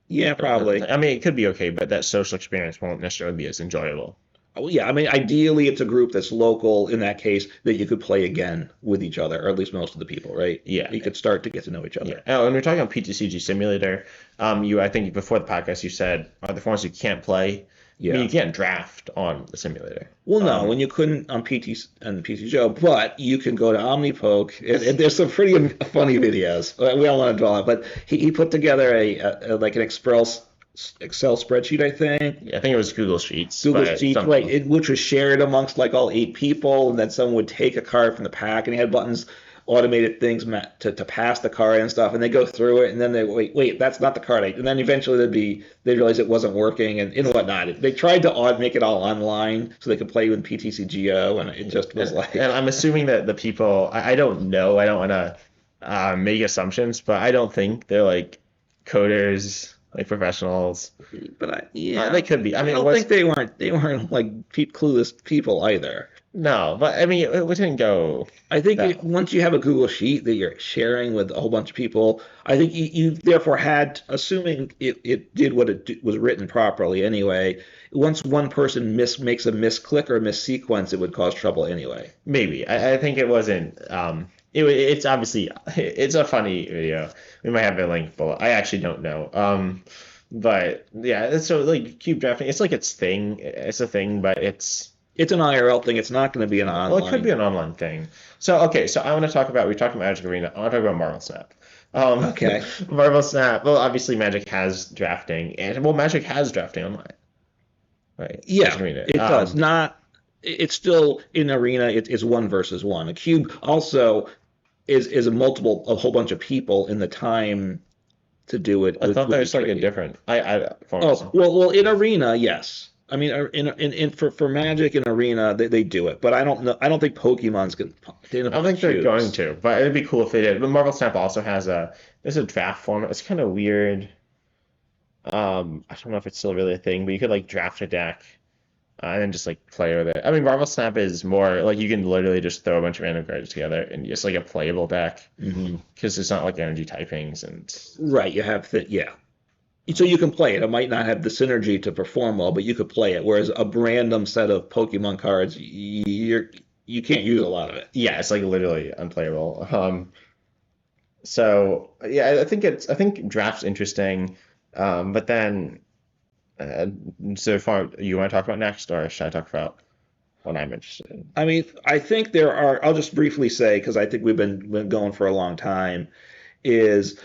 Yeah, probably. I mean, it could be okay, but that social experience won't necessarily be as enjoyable. Oh, yeah, I mean, ideally, it's a group that's local in that case that you could play again with each other, or at least most of the people, right? Yeah, You could start to get to know each yeah. other. Oh, and we're talking about PTCG Simulator. I think before the podcast you said are the forms you can't play. I mean, Yeah. you can't draft on the simulator. Well, no, when you couldn't on PT and PCGO, but you can go to OmniPoke, and there's some pretty funny videos. We don't want to draw it, but he put together like an Excel spreadsheet, I think, I think it was Google Sheets, Google but Sheets, right, something. which was shared amongst like all 8 people, and then someone would take a card from the pack, and he had buttons, automated things to pass the card and stuff, and they go through it, and then they wait, that's not the card, and then eventually they realize it wasn't working and whatnot. They tried to make it all online so they could play with PTCGO, and it just was And like, I'm assuming that the people, I don't know, I don't want to make assumptions, but I don't think they're like coders, like professionals. but They yeah, could be. I I mean, it don't was think they weren't like clueless people either. no, but I mean, it didn't go I think that. once you have a Google Sheet that you're sharing with a whole bunch of people, I think you therefore had, assuming it did what was written properly anyway, once one person makes a misclick or a missequence, it would cause trouble anyway. Maybe I think it wasn't. It's obviously it's a funny video. We might have a link below. I actually don't know. But yeah, so like cube drafting, it's like its thing. It's a thing, but it's It's an IRL thing. It's not going to be an well, it could be online. an online thing. So okay, so I want to talk about we talked about Magic Arena. I want to talk about Marvel Snap. Um, Okay. Marvel Snap. Well, obviously Magic has drafting, and well, Magic has drafting online, right? Magic Yeah, Arena. it does. Not. It's still in arena. It's one versus one. A cube also is a whole bunch of people in the time to do it I thought would be there's like a tricky. different. I forms. Oh, well, in arena, yes. I mean, for Magic in arena, they do it, but I don't know. I don't think Pokemon's gonna they I don't don't have think they're going cubes. to, but it'd be cool if they did. But Marvel Snap also has a there's a draft format. It's kind of weird. I don't know if it's still really a thing, but you could like draft a deck and then just like play with it. I mean, Marvel Snap is more like you can literally just throw a bunch of random cards together and just like a playable deck Hmm. because it's not like energy typings and Right, you have yeah. So you can play it. It might not have the synergy to perform well, but you could play it. Whereas a random set of Pokemon cards, you can't use a lot of it. yeah, it's like literally unplayable. So yeah, I think draft's interesting, but then uh, so far you want to talk about next, or should I talk about what I'm interested in? I mean, I think there are. I'll just briefly say because I think we've been going for a long time. Is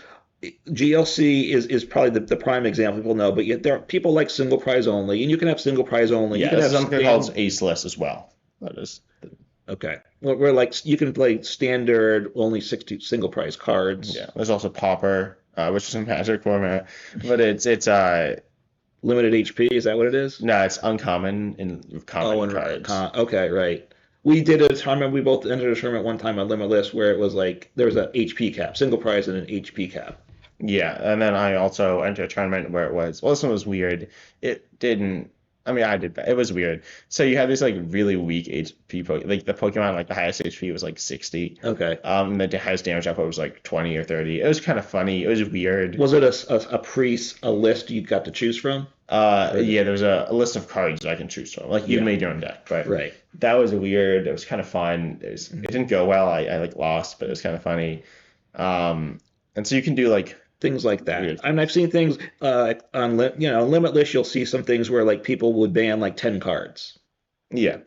GLC is probably the prime example people know, but yet there are people like single prize only, and you can have single prize only. You Yeah, can this is have something called stand. Aceless as well. That is, Okay, well, we're like you can play standard only 60 single prize cards, yeah. There's also Pauper, which is a Magic format, but it's limited HP. Is that what it is? no, it's uncommon in Oh, common cards. okay, right. We did a tournament. We both entered a tournament one time on Limitless where it was like there was a HP cap, single prize and an HP cap. Yeah, and then I also entered a tournament where it was, well, this one was weird. It didn't, I mean, I did, it was weird. So you had this like really weak HP, like the Pokemon, like the highest HP was like 60. Okay. And the highest damage output was like 20 or 30. It was kind of funny. It was weird. Was it a list you got to choose from? Or Yeah, there was a list of cards I can choose from. Like you yeah, made your own deck, but right. that was weird. It was kind of fun. It didn't go well. I like lost, but it was kind of funny. And so you can do like Things like that. weird I mean, I've things. seen things on Limitless. You'll see some things where like people would ban like 10 cards, Yeah.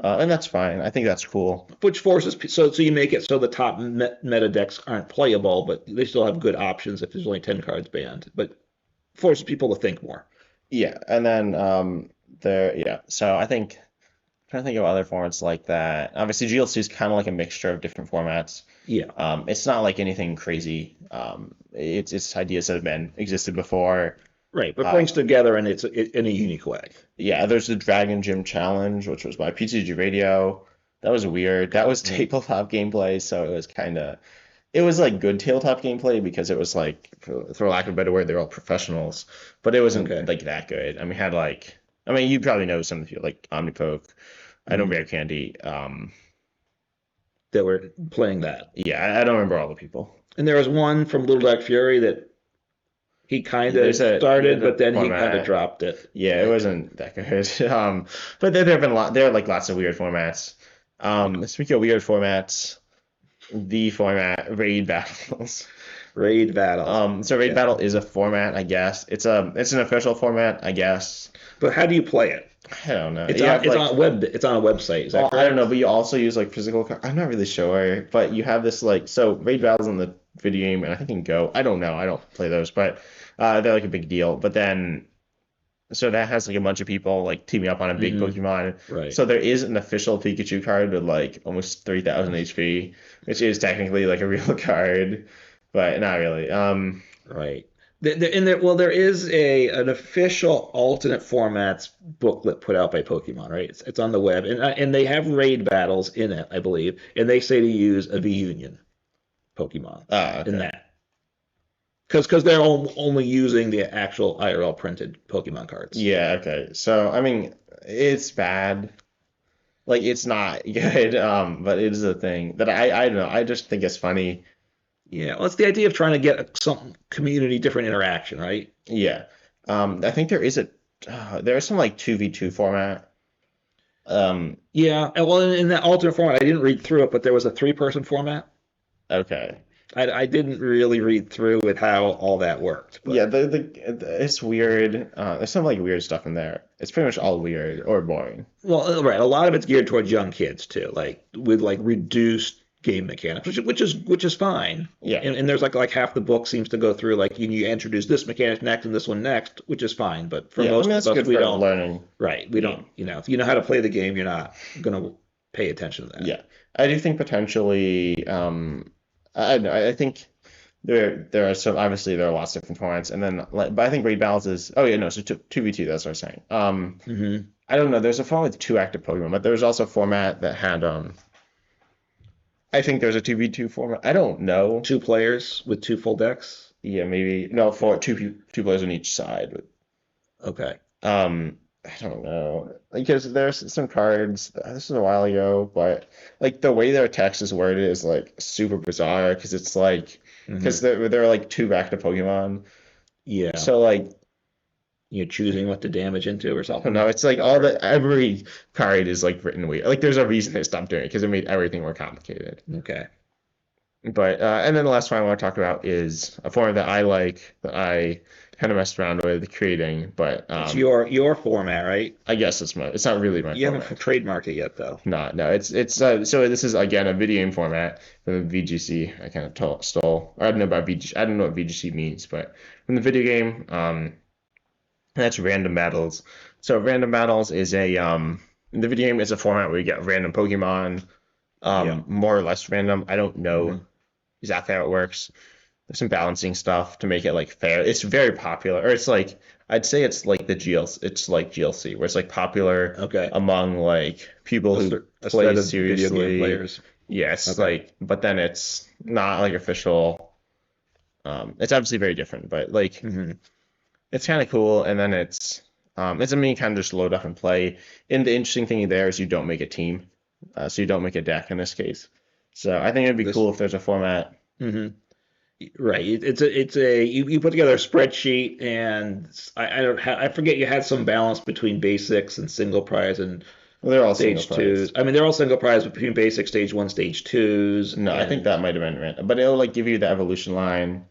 And that's fine. I think that's cool. which forces so you make it so the top meta decks aren't playable, but they still have good options if there's only 10 cards banned. But forces people to think more. Yeah, and then yeah. So I think trying to think of other formats like that. Obviously, GLC is kind of like a mixture of different formats. Yeah, It's not like anything crazy. It's ideas that have been existed before. right. But Uh, brings together in a unique way. yeah, there's the Dragon Gym Challenge, which was by PCG Radio. That was weird. That was Mm. tabletop gameplay, so it was like good tabletop gameplay because it was like, for lack of a better word, they're all professionals, but it wasn't Okay. like that good. I mean, I mean, you probably know some of you like Omnipoke. I know Hmm. Rare Candy. That were playing that. Yeah, I don't remember all the people. And there was one from Little Dark Fury that he kind of There's started, a but then he kind of format. dropped it. Yeah, it Right. wasn't that good. But there have been there are like lots of weird formats. Yeah. Speaking of weird formats, the format raid battles. Raid battle. So raid Okay. battle is a format, I guess. It's an official format, I guess. But how do you play it? I don't know. It's You on have it's like, on a web it's on a website. Is that well, I don't know, correct? but you also use like physical cards. I'm not really sure, but you have this like, so raid battles in the video game, and I think in Go. I don't know. I don't play those, but they're like a big deal. But then, so that has like a bunch of people like teaming up on a big Hmm. Pokemon. Right. So there is an official Pikachu card with like almost 3,000 HP, which is technically like a real card, but not really. Right. Well, there is an official alternate formats booklet put out by Pokemon, right? It's on the web, and they have raid battles in it, I believe, and they say to use a V Union Pokemon in Okay. that because they're only using the actual IRL printed Pokemon cards. Yeah, okay. So, I mean, it's bad. Like, it's not good, but it is a thing that I don't know. I just think it's funny. Yeah, well, it's the idea of trying to get some community different interaction, right? Yeah. I think there is some like 2v2 format. Um, Yeah, and well, in that alternate format, I didn't read through it, but there was a three-person format. okay. I didn't really read through with how all that worked, Yeah, but it's weird. There's some like weird stuff in there. It's pretty much all weird or boring. well, right, a lot of it's geared towards young kids too, like with like reduced game mechanics, which is fine. Yeah. And there's like half the book seems to go through like you introduce this mechanic next and this one next, which is fine. But for Yeah, I mean most of that's us, good we for don't. learning Right, we the don't. game. If you know how to play the game, you're not gonna pay attention to that. Yeah. I do think potentially I don't know, I think there are some, obviously there are lots of different formats, and then like, but I think raid battles is, oh yeah, no, so 2v2, that's what I was saying. Hmm. I don't know, there's a format with two active Pokemon, but there's also a format that had I think there's a 2v2 format. I don't know. Two players with two full decks. Yeah, maybe no, for two players on each side. Okay. I don't know. Because there's some cards, this is a while ago, but like the way their text is worded is like super bizarre because it's like, because Hmm. there are like two active Pokemon. Yeah. So like, You're choosing what to damage into or I don't something. know. It's like every card is like written weird. Like there's a reason they stopped doing it because it made everything more complicated. Okay. But and then the last one I want to talk about is a form that I like that I kind of messed around with creating, but It's your format, right? I guess it's not really my You haven't format. trademarked it yet, though. No, it's so this is again a video game format from the VGC. I kind of stole. I don't know about VGC. I don't know what VGC means, but from the video game, that's random battles. So random battles is a in the video game is a format where you get random Pokemon, Yeah. more or less random. I don't know Hmm. exactly how it works. There's some balancing stuff to make it like fair. It's very popular, or it's like I'd say it's like the GLC. It's like GLC, where it's like popular Okay. among like people who A play set of video game seriously. players. Yes, Okay. like, but then it's not like official. It's obviously very different, but like Hmm. it's kind of cool. And then it's something you kind of just load up and play. And the interesting thing there is you don't make a team, so you don't make a deck in this case. So I think it'd be This. cool if there's a format. Hmm. Right. It's a you put together a spreadsheet, and I forget you had some balance between basics and single prize and Well, they're all single stage prize. twos. I mean, they're all single prize between basic stage one, stage twos, No, I think and that might have been random, but it'll like give you the evolution line.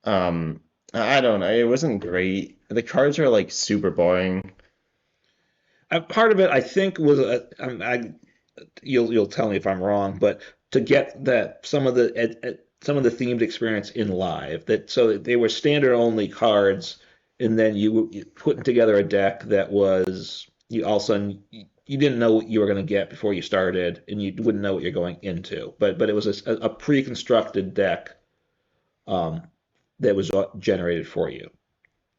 Um, I don't know. It wasn't great. The cards are like super boring. part of it I think was you'll tell me if I'm wrong, but to get that some of the themed experience in live, that so they were standard only cards, and then you putting together a deck that was you all of a sudden you didn't know what you were going to get before you started, and you wouldn't know what you're going into. But it was a pre-constructed deck um, that was generated for you.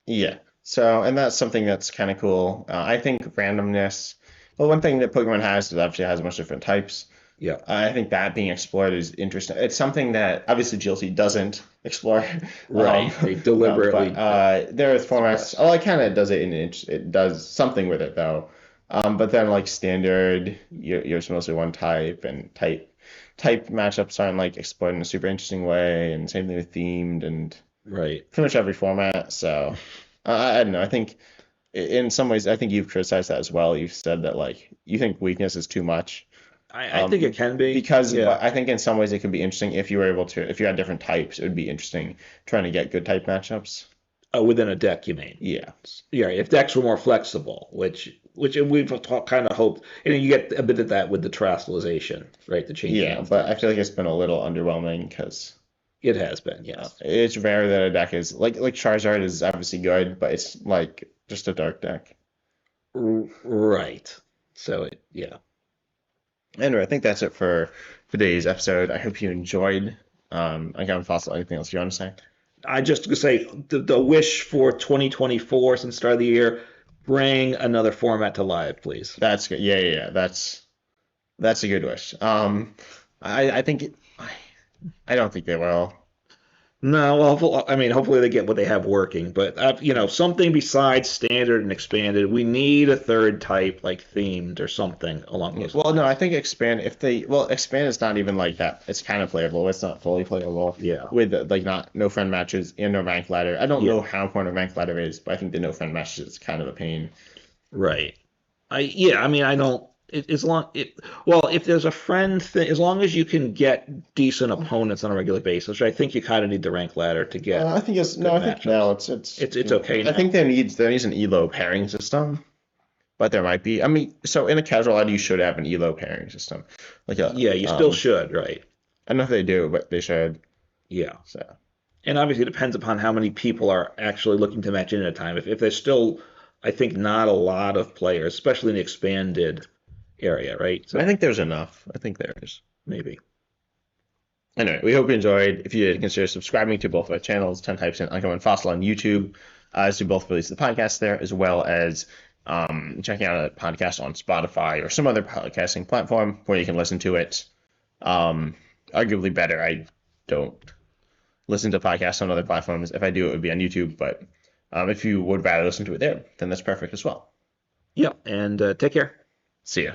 Yeah. So, and that's something that's kind of cool. I think randomness. Well, one thing that Pokemon has is it obviously has a bunch of different types. Yeah, I think that being explored is interesting. It's something that obviously GLC doesn't explore, right. They but deliberately there are formats. suppress. Oh, it kind of does it it does something with it though. But then like standard, you're mostly one type, and type matchups aren't like explored in a super interesting way, and same thing with themed and Right. pretty much every format. So I don't know. I think in some ways, I think you've criticized that as well. You've said that like you think weakness is too much. I think it can be. But Yeah. I think in some ways it could be interesting if you were able to, if you had different types, it would be interesting trying to get good type matchups. Within a deck, you mean? Yeah. Yeah. If decks were more flexible, which we've kind of hoped, and you get a bit of that with the terastallization, right? The changing Yeah, of but I things. feel like it's been a little underwhelming because It has been, yes. it's rare that a deck is like Charizard is obviously good, but it's like just a dark deck. Right. So yeah. Anyway, I think that's it for today's episode. I hope you enjoyed. Again, Fossil, anything else you want to say? I just to say the wish for 2024 since the start of the year, bring another format to live, please. That's good. Yeah. That's a good wish. I think I don't think they will. No, well, I mean, hopefully they get what they have working, but something besides standard and expanded. We need a third type, like themed or something along Yeah. those Well, no, I lines. think expand if they well expand is not even like that. It's kind of playable. It's not fully playable Yeah, with like not no friend matches and no rank ladder. I don't yeah, know how important a rank ladder is, but I think the no friend matches is kind of a pain. right. Yeah, I mean, I don't. As long well, if there's a friend thing, as long as you can get decent opponents on a regular basis, which I think you kind of need the rank ladder to get I think it's no. good I think now matchups. it's. It's okay I think now. there needs an elo pairing system, but there might be. I mean, so in a casual ladder, you should have an elo pairing system, like a Yeah, you still should, right? I don't know if they do, but they should. Yeah. So And obviously it depends upon how many people are actually looking to match in at a time. If there's still, I think, not a lot of players, especially in the expanded area, right? I So think there's enough. I think there is. maybe. Anyway, we hope you enjoyed. If you did, consider subscribing to both of our channels, 10 Types and Uncommon Fossil on YouTube, as we both release the podcast there, as well as checking out a podcast on Spotify or some other podcasting platform where you can listen to it. Arguably better. I don't listen to podcasts on other platforms. If I do, it would be on YouTube. But if you would rather listen to it there, then that's perfect as well. Yep. And take care. See ya.